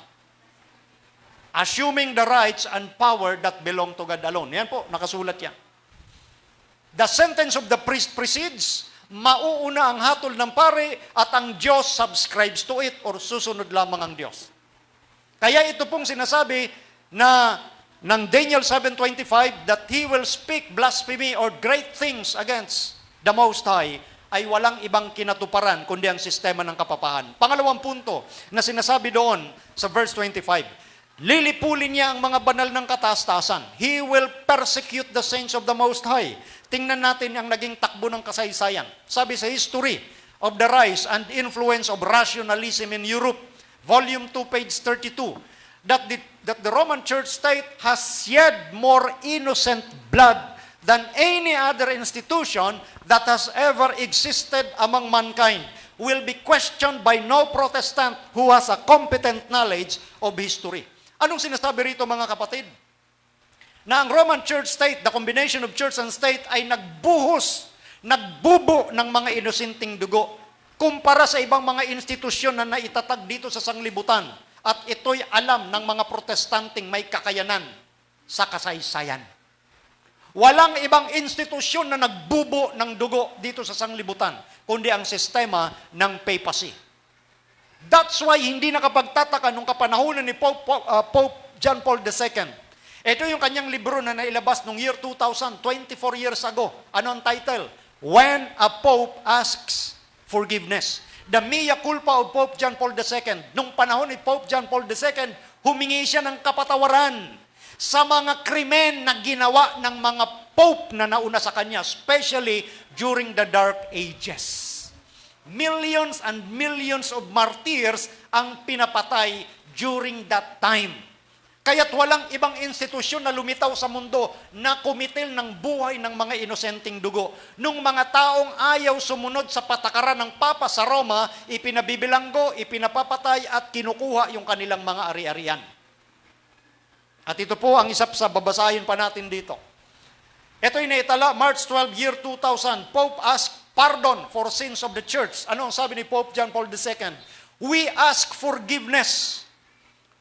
Assuming the rights and power that belong to God alone. Yan po, nakasulat yan. The sentence of the priest precedes, mauuna ang hatol ng pari at ang Diyos subscribes to it or susunod lamang ang Diyos. Kaya ito pong sinasabi na ng Daniel 7:25 that he will speak blasphemy or great things against the Most High ay walang ibang kinatuparan kundi ang sistema ng kapapahan. Pangalawang punto na sinasabi doon sa verse 25, lilipulin niya ang mga banal ng kataas-taasan. He will persecute the saints of the Most High. Tingnan natin ang naging takbo ng kasaysayan. Sabi sa History of the Rise and Influence of Rationalism in Europe, Volume 2, page 32, that the Roman Church state has shed more innocent blood than any other institution that has ever existed among mankind will be questioned by no Protestant who has a competent knowledge of history. Anong sinasabi rito mga kapatid? Na ang Roman Church state, the combination of church and state, ay nagbubo ng mga inosenteng dugo kumpara sa ibang mga institusyon na naitatag dito sa sanglibutan. At ito'y alam ng mga protestanting may kakayanan sa kasaysayan. Walang ibang institusyon na nagbubo ng dugo dito sa sanglibutan, kundi ang sistema ng papacy. That's why hindi nakapagtataka nung kapanahunan ni Pope John Paul II. Ito yung kanyang libro na nailabas noong year 2000, 24 years ago. Ano ang title? When a Pope Asks Forgiveness. The mea culpa of Pope John Paul II. Nung panahon ni Pope John Paul II, humingi siya ng kapatawaran sa mga krimen na ginawa ng mga Pope na nauna sa kanya, especially during the Dark Ages. Millions and millions of martyrs ang pinapatay during that time. Kaya't walang ibang institusyon na lumitaw sa mundo na kumitil ng buhay ng mga inosenteng dugo. Nung mga taong ayaw sumunod sa patakaran ng Papa sa Roma, ipinabibilanggo, ipinapapatay at kinukuha yung kanilang mga ari-arian. At ito po ang isa sa babasahin pa natin dito. Ito'y naitala, March 12, year 2000. Pope asked pardon for sins of the church. Ano ang sabi ni Pope John Paul II? We ask forgiveness.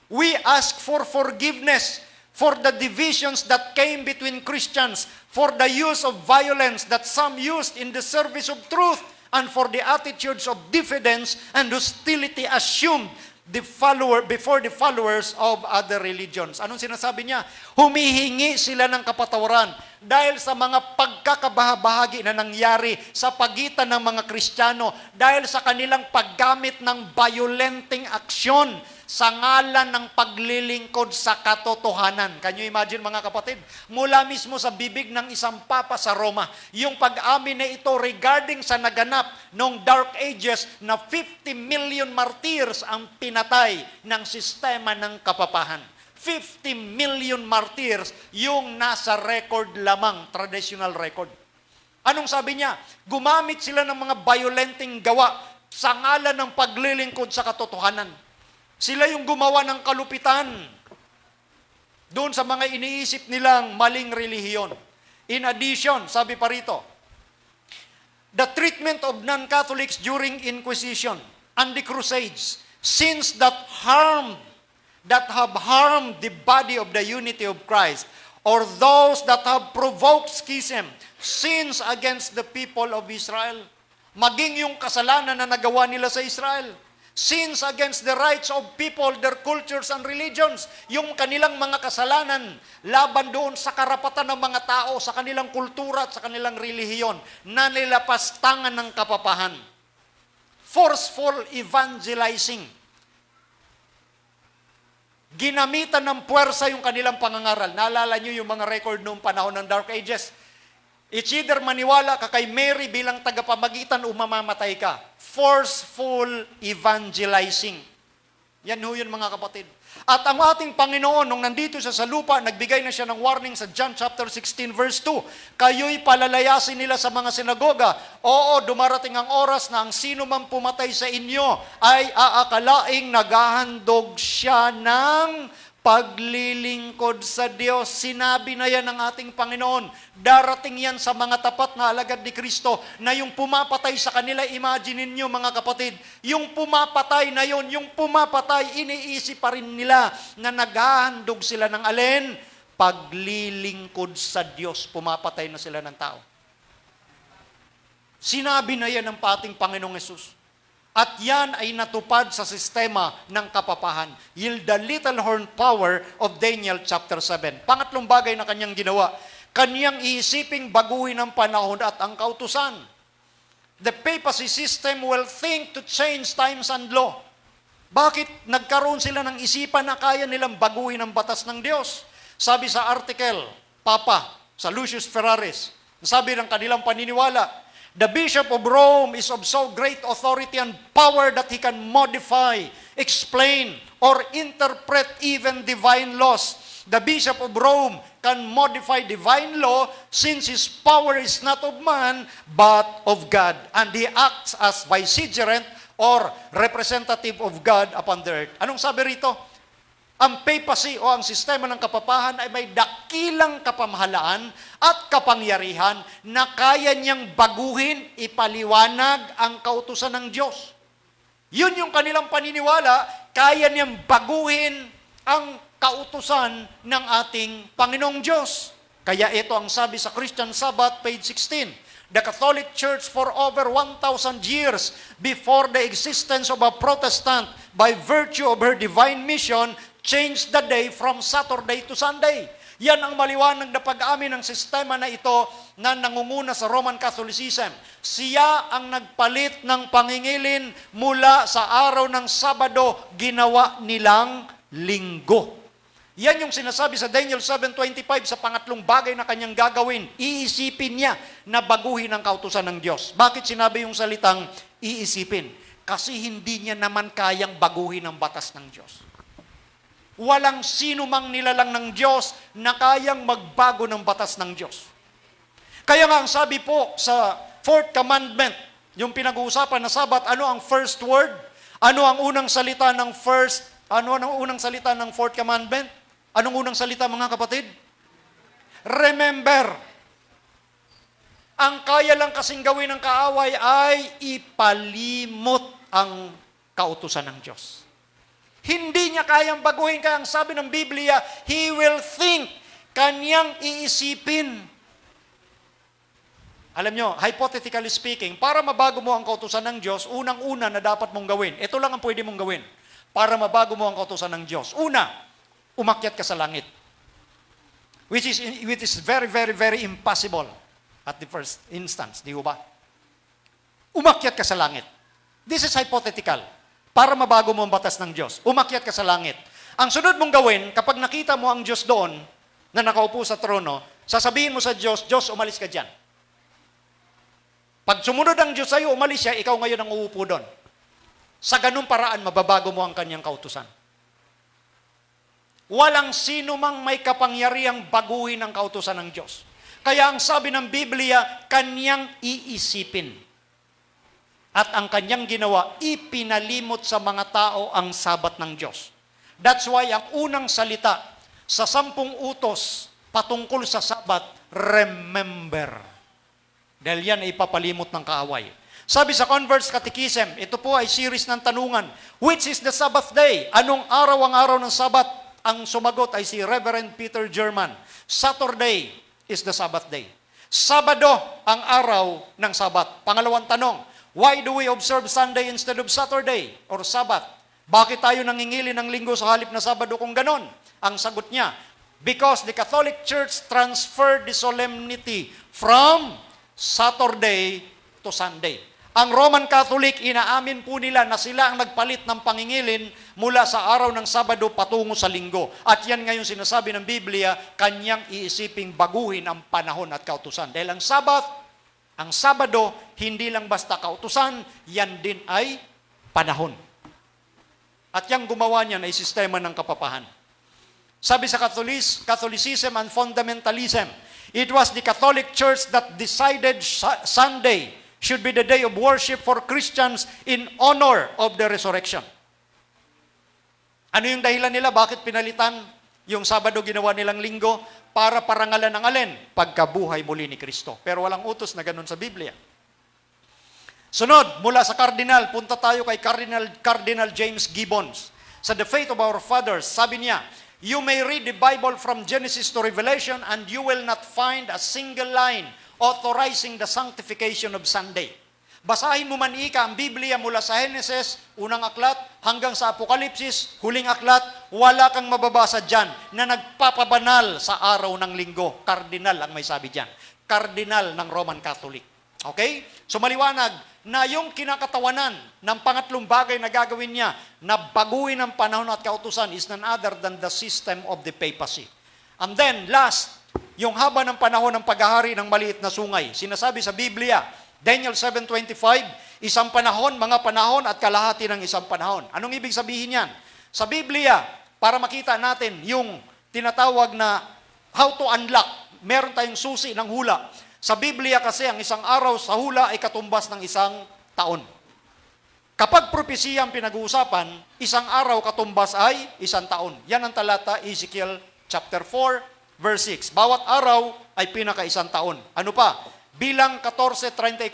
We ask for forgiveness for the divisions that came between Christians, for the use of violence that some used in the service of truth, and for the attitudes of diffidence and hostility assumed before the followers of other religions. Anong sinasabi niya? Humihingi sila ng kapatawaran dahil sa mga pagkakabahabahagi na nangyari sa pagitan ng mga Kristiyano, dahil sa kanilang paggamit ng violenting aksyon sa ngalan ng paglilingkod sa katotohanan. Can you imagine mga kapatid? Mula mismo sa bibig ng isang papa sa Roma, yung pag-amin na ito regarding sa naganap noong Dark Ages na 50 million martyrs ang pinatay ng sistema ng kapapahan. 50 million martyrs yung nasa record lamang, traditional record. Anong sabi niya? Gumamit sila ng mga violenting gawa sa ngalan ng paglilingkod sa katotohanan. Sila yung gumawa ng kalupitan doon sa mga iniisip nilang maling relihiyon. In addition, sabi pa rito, the treatment of non-Catholics during Inquisition and the Crusades, sins that have harmed the body of the unity of Christ, or those that have provoked schism, sins against the people of Israel. Maging yung kasalanan na nagawa nila sa Israel. Sins against the rights of people, their cultures and religions. Yung kanilang mga kasalanan laban doon sa karapatan ng mga tao, sa kanilang kultura at sa kanilang relihiyon na nilapastangan ng kapapahan. Forceful evangelizing. Ginamitan ng puwersa yung kanilang pangangaral. Naalala nyo yung mga record noong panahon ng Dark Ages. It's either maniwala ka kay Mary bilang tagapamagitan o mamamatay ka. Forceful evangelizing. Yan ho yun mga kapatid. At ang ating Panginoon, nung nandito siya sa lupa, nagbigay na siya ng warning sa John chapter 16 verse 2. Kayo'y palalayasin nila sa mga sinagoga. Oo, dumarating ang oras na ang sino man pumatay sa inyo ay aakalaing naghahandog siya ng paglilingkod sa Diyos. Sinabi na yan ng ating Panginoon. Darating yan sa mga tapat na alagad ni Kristo na yung pumapatay sa kanila, imagine niyo mga kapatid, yung pumapatay na yon, yung pumapatay, iniisip pa rin nila na naghahandog sila ng alin? Paglilingkod sa Diyos. Pumapatay na sila ng tao. Sinabi na yan ng ating Panginoong Hesus. At yan ay natupad sa sistema ng kapapahan. Yield the little horn power of Daniel chapter 7. Pangatlong bagay na kanyang ginawa, kanyang iisiping baguhin ang panahon at ang kautusan. The papacy system will think to change times and law. Bakit nagkaroon sila ng isipan na kaya nilang baguhin ang batas ng Diyos? Sabi sa article, Papa, sa Lucius Ferraris, sabi ng kanilang paniniwala, the Bishop of Rome is of so great authority and power that he can modify, explain, or interpret even divine laws. The Bishop of Rome can modify divine law since his power is not of man, but of God. And he acts as vicegerent or representative of God upon the earth. Anong sabi rito? Ang papacy o ang sistema ng kapapahan ay may dakilang kapamahalaan at kapangyarihan na kaya niyang baguhin, ipaliwanag ang kautusan ng Diyos. Yun yung kanilang paniniwala, kaya niyang baguhin ang kautusan ng ating Panginoong Diyos. Kaya ito ang sabi sa Christian Sabbath, page 16. The Catholic Church for over 1,000 years before the existence of a Protestant by virtue of her divine mission changed the day from Saturday to Sunday. Yan ang maliwanag na pag-amin ng sistema na ito na nangunguna sa Roman Catholicism. Siya ang nagpalit ng pangingilin mula sa araw ng Sabado, ginawa nilang linggo. Yan yung sinasabi sa Daniel 7:25 sa pangatlong bagay na kanyang gagawin. Iisipin niya na baguhin ang kautusan ng Diyos. Bakit sinabi yung salitang iisipin? Kasi hindi niya naman kayang baguhin ang batas ng Diyos. Walang sino mang nilalang ng Diyos na kayang magbago ng batas ng Diyos. Kaya nga ang sabi po sa fourth commandment, yung pinag-uusapan na Sabat, ano ang first word? Ano ang unang salita ng unang salita ng fourth commandment? Anong unang salita mga kapatid? Remember. Ang kaya lang kasing gawin ng kaaway ay ipalimot ang kautusan ng Diyos. Hindi niya kayang baguhin, kaya ang sabi ng Biblia, he will think, kanyang iisipin. Alam nyo, hypothetically speaking, para mabago mo ang kautusan ng Diyos, unang-una na dapat mong gawin, ito lang ang pwede mong gawin, para mabago mo ang kautusan ng Diyos. Una, umakyat ka sa langit. Which is very, very, very impossible at the first instance, di ba? Umakyat ka sa langit. This is hypothetical. Para mabago mo ang batas ng Diyos. Umakyat ka sa langit. Ang sunod mong gawin, kapag nakita mo ang Diyos doon, na nakaupo sa trono, sasabihin mo sa Diyos, Diyos, umalis ka dyan. Pag sumunod ang Diyos sa'yo, umalis siya, ikaw ngayon ang uupo doon. Sa ganung paraan, mababago mo ang kanyang kautusan. Walang sino mang may kapangyarihang baguhin ang kautusan ng Diyos. Kaya ang sabi ng Biblia, kanyang iisipin. At ang kanyang ginawa, ipinalimot sa mga tao ang Sabat ng Diyos. That's why ang unang salita sa 10 utos patungkol sa Sabat, remember. Dahil yan ay ipapalimot ng kaaway. Sabi sa Converse Catechism, ito po ay series ng tanungan, which is the Sabbath day? Anong araw ang araw ng Sabat? ang sumagot ay si Reverend Peter German. Saturday is the Sabbath day. Sabado ang araw ng Sabat. Pangalawang tanong, why do we observe Sunday instead of Saturday or Sabbath? Bakit tayo nangingili ng linggo sa halip na Sabado kung ganon? Ang sagot niya, because the Catholic Church transferred the solemnity from Saturday to Sunday. Ang Roman Catholic, inaamin po nila na sila ang nagpalit ng pangingilin mula sa araw ng Sabado patungo sa Linggo. At yan ngayon sinasabi ng Biblia, kanyang iisiping baguhin ang panahon at kautusan. Dahil ang Sabado, hindi lang basta kautusan, yan din ay panahon. At yung gumawa niyan ay sistema ng kapapahan. Sabi sa Catholicism and Fundamentalism, it was the Catholic Church that decided Sunday should be the day of worship for Christians in honor of the resurrection. Ano yung dahilan nila? Bakit pinalitan yung Sabado ginawa nilang linggo? Para parangalan ng alin? Pagkabuhay muli ni Kristo. Pero walang utos na ganun sa Biblia. Sunod, mula sa Cardinal, punta tayo kay Cardinal James Gibbons. Sa The Faith of Our Fathers, sabi niya, you may read the Bible from Genesis to Revelation and you will not find a single line authorizing the sanctification of Sunday. Basahin mo man ika ang Biblia mula sa Genesis, unang aklat, hanggang sa Apokalipsis, huling aklat, wala kang mababasa dyan na nagpapabanal sa araw ng linggo. Cardinal ang may sabi dyan. Cardinal ng Roman Catholic. Okay? So maliwanag na yung kinakatawanan ng pangatlong bagay na gagawin niya na baguhin ang panahon at kautusan is none other than the system of the papacy. And then, last, yung haba ng panahon ng paghahari ng maliit na sungay. Sinasabi sa Biblia, Daniel 7:25, isang panahon, mga panahon at kalahati ng isang panahon. Anong ibig sabihin yan? Sa Biblia, para makita natin yung tinatawag na how to unlock, meron tayong susi ng hula. Sa Biblia kasi, ang isang araw sa hula ay katumbas ng isang taon. Kapag propesiya ang pinag-uusapan, isang araw katumbas ay isang taon. Yan ang talata Ezekiel chapter 4, Verse 6, bawat araw ay pinaka-isang taon. Ano pa? Bilang 14:34,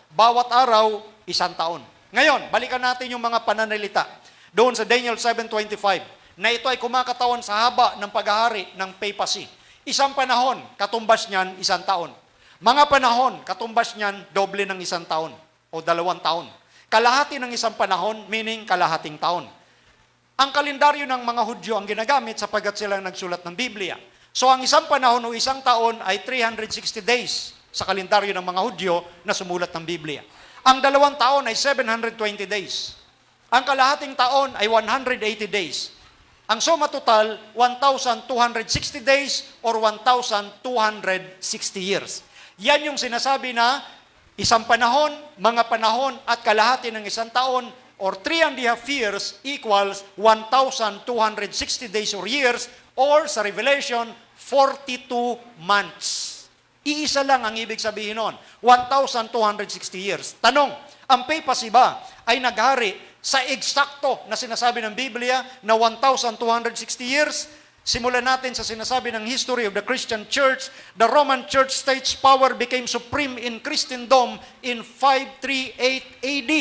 bawat araw, isang taon. Ngayon, balikan natin yung mga pananalita. Doon sa Daniel 7:25, na ito ay kumakatawan sa haba ng paghahari ng papacy. Isang panahon, katumbas niyan, isang taon. Mga panahon, katumbas niyan, doble ng isang taon o 2 taon. Kalahati ng isang panahon, meaning kalahating taon. Ang kalendaryo ng mga Hudyo ang ginagamit sapagkat sila nagsulat ng Biblia. So ang isang panahon o isang taon ay 360 days sa kalendaryo ng mga Hudyo na sumulat ng Biblia. Ang 2 taon ay 720 days. Ang kalahating taon ay 180 days. Ang suma total, 1,260 days or 1,260 years. Yan yung sinasabi na isang panahon, mga panahon at kalahati ng isang taon or 3.5 years equals 1,260 days or years or sa Revelation, 42 months. Iisa lang ang ibig sabihin nun, 1,260 years. Tanong, ang papacy ba ay naghari sa eksakto na sinasabi ng Biblia na 1,260 years? Simulan natin sa sinasabi ng history of the Christian Church. The Roman Church state's power became supreme in Christendom in 538 AD.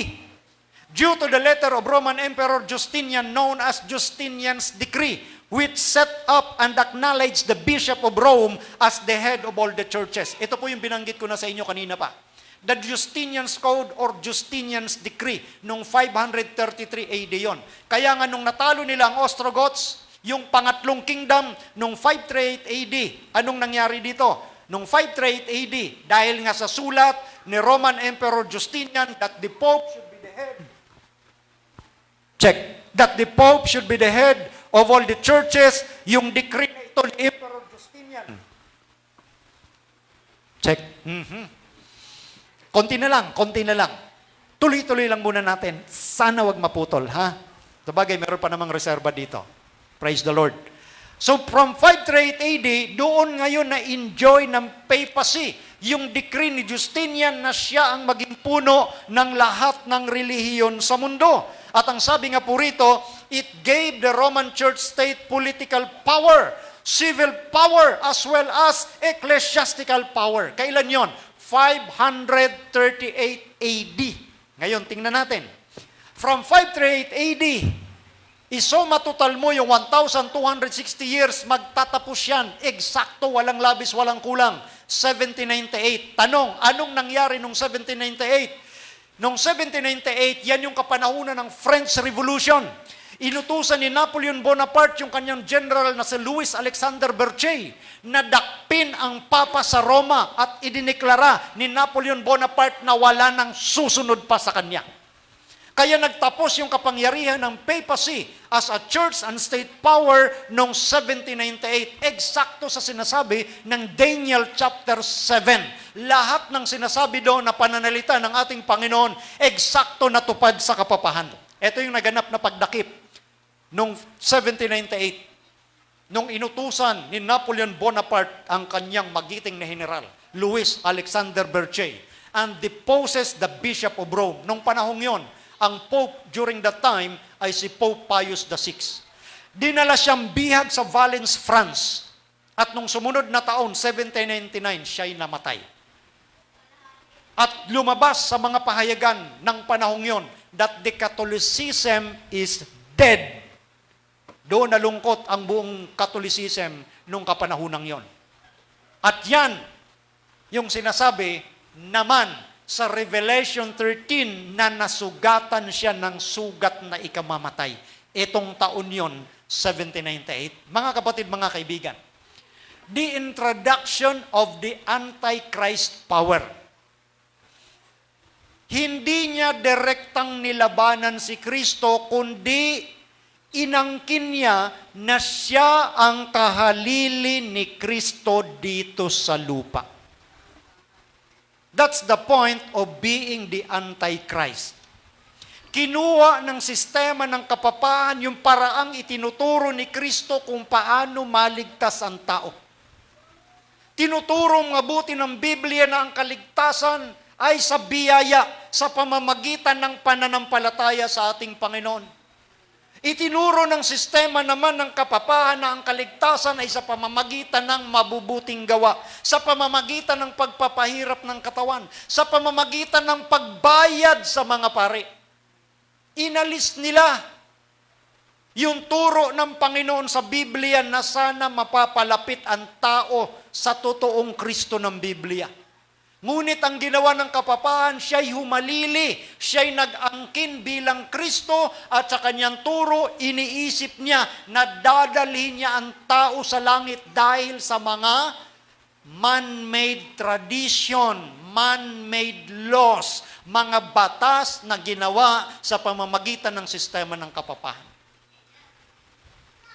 Due to the letter of Roman Emperor Justinian known as Justinian's Decree, which set up and acknowledged the Bishop of Rome as the head of all the churches. Ito po yung binanggit ko na sa inyo kanina pa. The Justinian's Code or Justinian's Decree noong 533 AD yon. Kaya nga nung natalo nila ang Ostrogoths, yung pangatlong kingdom, noong 538 AD, anong nangyari dito? Noong 538 AD, dahil nga sa sulat ni Roman Emperor Justinian that the Pope should be the head. That the Pope should be the head of all the churches, yung decree na ito ni Emperor Justinian. Konti na lang. Tuloy-tuloy lang muna natin. Sana wag maputol, ha? Sabagay, meron pa namang reserva dito. Praise the Lord. So from 538 AD, doon ngayon na-enjoy ng papacy yung decree ni Justinian na siya ang maging puno ng lahat ng relihiyon sa mundo. At ang sabi nga po rito, it gave the Roman Church state political power, civil power, as well as ecclesiastical power. Kailan yon? 538 AD. Ngayon, tingnan natin. From 538 AD Isoma total mo yung 1,260 years, magtatapos yan. Eksakto, walang labis, walang kulang. 1798. Tanong, anong nangyari nung 1798? Nung 1798, yan yung kapanahunan ng French Revolution. Inutusan ni Napoleon Bonaparte yung kanyang general na si Louis Alexander Berthier na dakpin ang Papa sa Roma at idineklara ni Napoleon Bonaparte na wala nang susunod pa sa kanya. Kaya nagtapos yung kapangyarihan ng papacy as a church and state power noong 1798. Eksakto sa sinasabi ng Daniel chapter 7. Lahat ng sinasabi doon na pananalita ng ating Panginoon, eksakto natupad sa kapapahan. Ito yung naganap na pagdakip noong 1798. Nung inutusan ni Napoleon Bonaparte ang kanyang magiting na general, Louis Alexander Berthier, and deposes the Bishop of Rome. Nung panahong yon, ang Pope during that time ay si Pope Pius VI. Dinala siyang bihag sa Valence, France. At nung sumunod na taon, 1799, siya'y namatay. At lumabas sa mga pahayagan ng panahong yon that the Catholicism is dead. Doon nalungkot ang buong Catholicism nung kapanahonang yon. At yan, yung sinasabi naman sa Revelation 13 na nasugatan siya ng sugat na ikamamatay. Itong taon yon, 1798. Mga kapatid, mga kaibigan, the introduction of the Antichrist power. Hindi niya direktang nilabanan si Kristo, kundi inangkin niya na siya ang kahalili ni Kristo dito sa lupa. That's the point of being the Antichrist. Kinuha ng sistema ng kapapaan yung paraang itinuturo ni Kristo kung paano maligtas ang tao. Tinuturo mabuti ng Biblia na ang kaligtasan ay sa biyaya, sa pamamagitan ng pananampalataya sa ating Panginoon. Itinuro ng sistema naman ng kapapahan na ang kaligtasan ay sa pamamagitan ng mabubuting gawa, sa pamamagitan ng pagpapahirap ng katawan, sa pamamagitan ng pagbayad sa mga pari. Inalis nila yung turo ng Panginoon sa Biblia na sana mapapalapit ang tao sa totoong Kristo ng Biblia. Ngunit ang ginawa ng kapapahan, siya'y humalili, siya'y nag-angkin bilang Kristo at sa kanyang turo, iniisip niya na dadalhin niya ang tao sa langit dahil sa mga man-made tradition, man-made laws, mga batas na ginawa sa pamamagitan ng sistema ng kapapahan.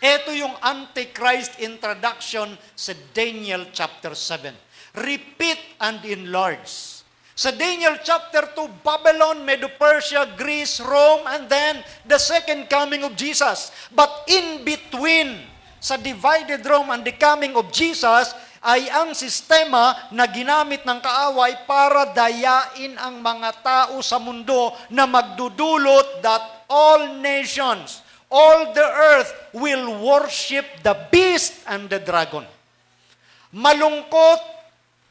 Ito yung Antichrist introduction sa Daniel chapter 7. Repeat and enlarge. Sa Daniel chapter 2, Babylon, Medo-Persia, Greece, Rome, and then the second coming of Jesus. But in between, sa divided Rome and the coming of Jesus, ay ang sistema na ginamit ng kaaway para dayain ang mga tao sa mundo na magdudulot that all nations, all the earth will worship the beast and the dragon. Malungkot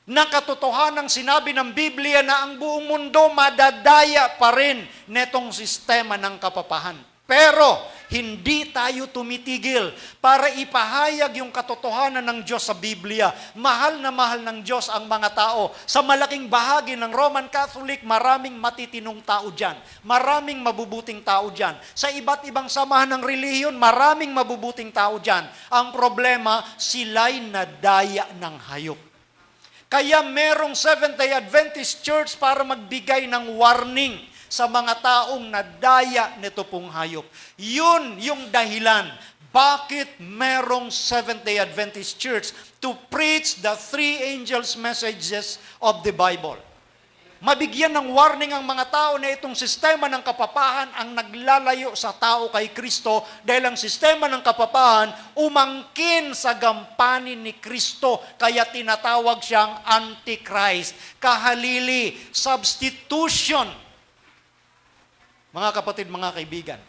na katotohanan sinabi ng Biblia na ang buong mundo madadaya pa rin netong sistema ng kapapahan. Pero hindi tayo tumitigil para ipahayag yung katotohanan ng Diyos sa Biblia. Mahal na mahal ng Diyos ang mga tao. Sa malaking bahagi ng Roman Catholic, maraming matitinong tao dyan. Maraming mabubuting tao dyan. Sa iba't ibang samahan ng relihiyon, maraming mabubuting tao dyan. Ang problema, sila'y nadaya ng hayop. Kaya merong Seventh-day Adventist Church para magbigay ng warning sa mga taong nadaya nito pong hayop. Yun yung dahilan bakit merong Seventh-day Adventist Church to preach the three angels' messages of the Bible. Mabigyan ng warning ang mga tao na itong sistema ng kapapahan ang naglalayo sa tao kay Kristo dahil ang sistema ng kapapahan umangkin sa gampanin ni Kristo kaya tinatawag siyang Antichrist, kahalili, substitution. Mga kapatid, mga kaibigan,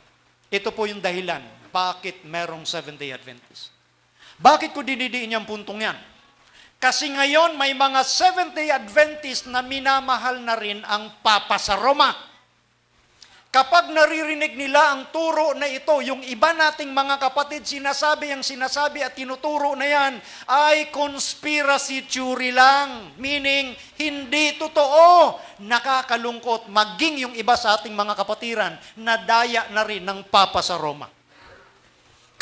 ito po yung dahilan bakit merong Seventh-day Adventist. Bakit ko dinidiin yung puntong yan? Kasi ngayon may mga Seventh-day Adventist na minamahal na rin ang Papa sa Roma. Kapag naririnig nila ang turo na ito, yung iba nating mga kapatid sinasabi at tinuturo na yan ay conspiracy theory lang. Meaning, hindi totoo. Nakakalungkot, maging yung iba sa ating mga kapatiran, nadaya na rin ng Papa sa Roma.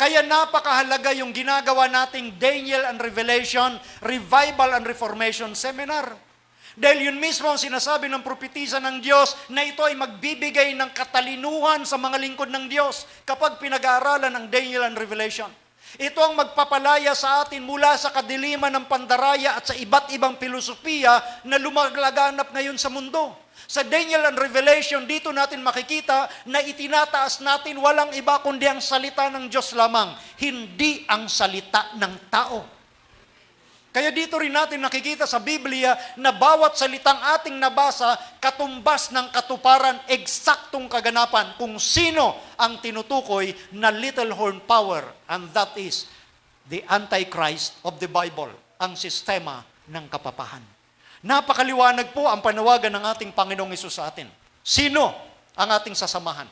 Kaya napakahalaga yung ginagawa nating Daniel and Revelation, Revival and Reformation Seminar. Dahil yun mismo ang sinasabi ng propetisa ng Diyos na ito ay magbibigay ng katalinuhan sa mga lingkod ng Diyos kapag pinag-aaralan ng Daniel and Revelation. Ito ang magpapalaya sa atin mula sa kadiliman ng pandaraya at sa iba't ibang filosofiya na lumalaganap ngayon sa mundo. Sa Daniel and Revelation, dito natin makikita na itinataas natin walang iba kundi ang salita ng Diyos lamang, hindi ang salita ng tao. Kaya dito rin natin nakikita sa Biblia na bawat salitang ating nabasa, katumbas ng katuparan, eksaktong kaganapan kung sino ang tinutukoy na little horn power, and that is the Antichrist of the Bible, ang sistema ng kapapahan. Napakaliwanag po ang panawagan ng ating Panginoong Hesus sa atin. Sino ang ating sasamahan?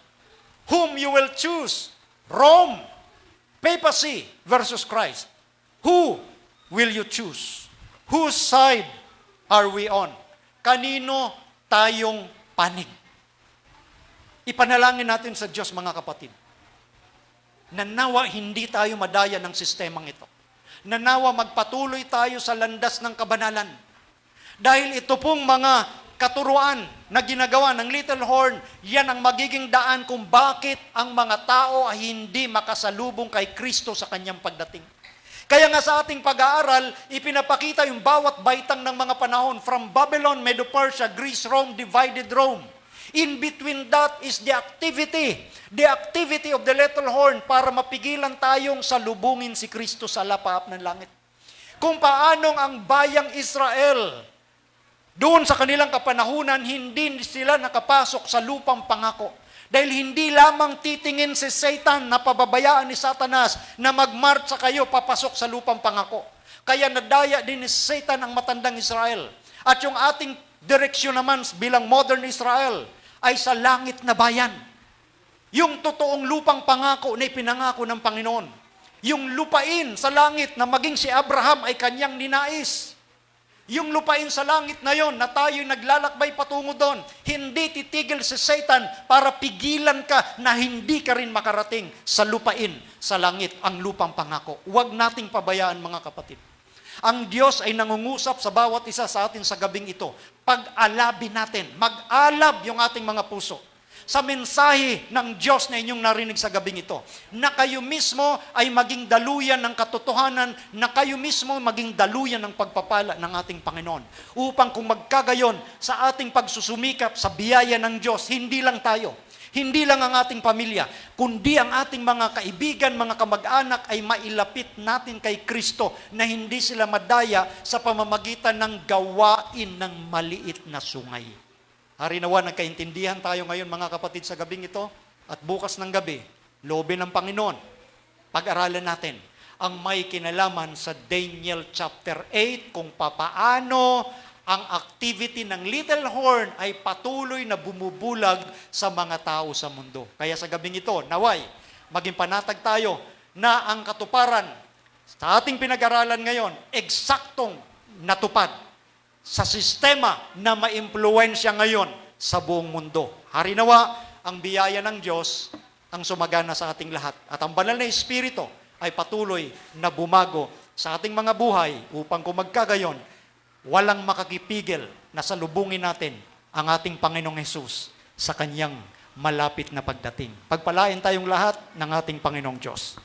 Whom you will choose? Rome, papacy versus Christ. Who will you choose? Whose side are we on? Kanino tayong panig? Ipanalangin natin sa Diyos, mga kapatid, na nawa hindi tayo madaya ng sistemang ito. Na nawa magpatuloy tayo sa landas ng kabanalan. Dahil ito pong mga katuruan na ginagawa ng Little Horn, yan ang magiging daan kung bakit ang mga tao ay hindi makasalubong kay Kristo sa kanyang pagdating. Kaya nga sa ating pag-aaral, ipinapakita yung bawat baitang ng mga panahon from Babylon, Medo-Persia, Greece, Rome, divided Rome. In between that is the activity of the little horn para mapigilan tayong salubungin si Kristo sa lapaap ng langit. Kung paanong ang bayang Israel, doon sa kanilang kapanahunan, hindi sila nakapasok sa lupang pangako. Dahil hindi lamang titingin si Satan na pababayaan ni Satanas na magmarcha kayo papasok sa lupang pangako. Kaya nadaya din ni Satan ang matandang Israel. At yung ating direksyon naman bilang modern Israel ay sa langit na bayan. Yung totoong lupang pangako na ipinangako ng Panginoon. Yung lupain sa langit na maging si Abraham ay kanyang ninais. Yung lupain sa langit na yon na tayo'y naglalakbay patungo doon, hindi titigil si Satan para pigilan ka na hindi ka rin makarating sa lupain sa langit, ang lupang pangako. Huwag nating pabayaan, mga kapatid. Ang Diyos ay nangungusap sa bawat isa sa atin sa gabing ito. Pag-alabin natin, mag-alab yung ating mga puso sa mensahe ng Diyos na inyong narinig sa gabing ito, na kayo mismo ay maging daluyan ng katotohanan, na kayo mismo maging daluyan ng pagpapala ng ating Panginoon. Upang kung magkagayon sa ating pagsusumikap sa biyaya ng Diyos, hindi lang tayo, hindi lang ang ating pamilya, kundi ang ating mga kaibigan, mga kamag-anak ay mailapit natin kay Kristo na hindi sila madaya sa pamamagitan ng gawain ng maliit na sungay. Harinawa, nagkaintindihan tayo ngayon, mga kapatid, sa gabing ito, at bukas ng gabi, loobin ng Panginoon, pag-aralan natin ang may kinalaman sa Daniel chapter 8 kung papaano ang activity ng little horn ay patuloy na bumubulag sa mga tao sa mundo. Kaya sa gabing ito, naway, maging panatag tayo na ang katuparan sa ating pinag-aralan ngayon, eksaktong natupad sa sistema na maimpluwensya ngayon sa buong mundo. Harinawa, ang biyaya ng Diyos ang sumagana sa ating lahat. At ang banal na Espiritu ay patuloy na bumago sa ating mga buhay upang kung magkagayon, walang makakipigil na salubungin natin ang ating Panginoong Hesus sa kanyang malapit na pagdating. Pagpalain tayong lahat ng ating Panginoong Diyos.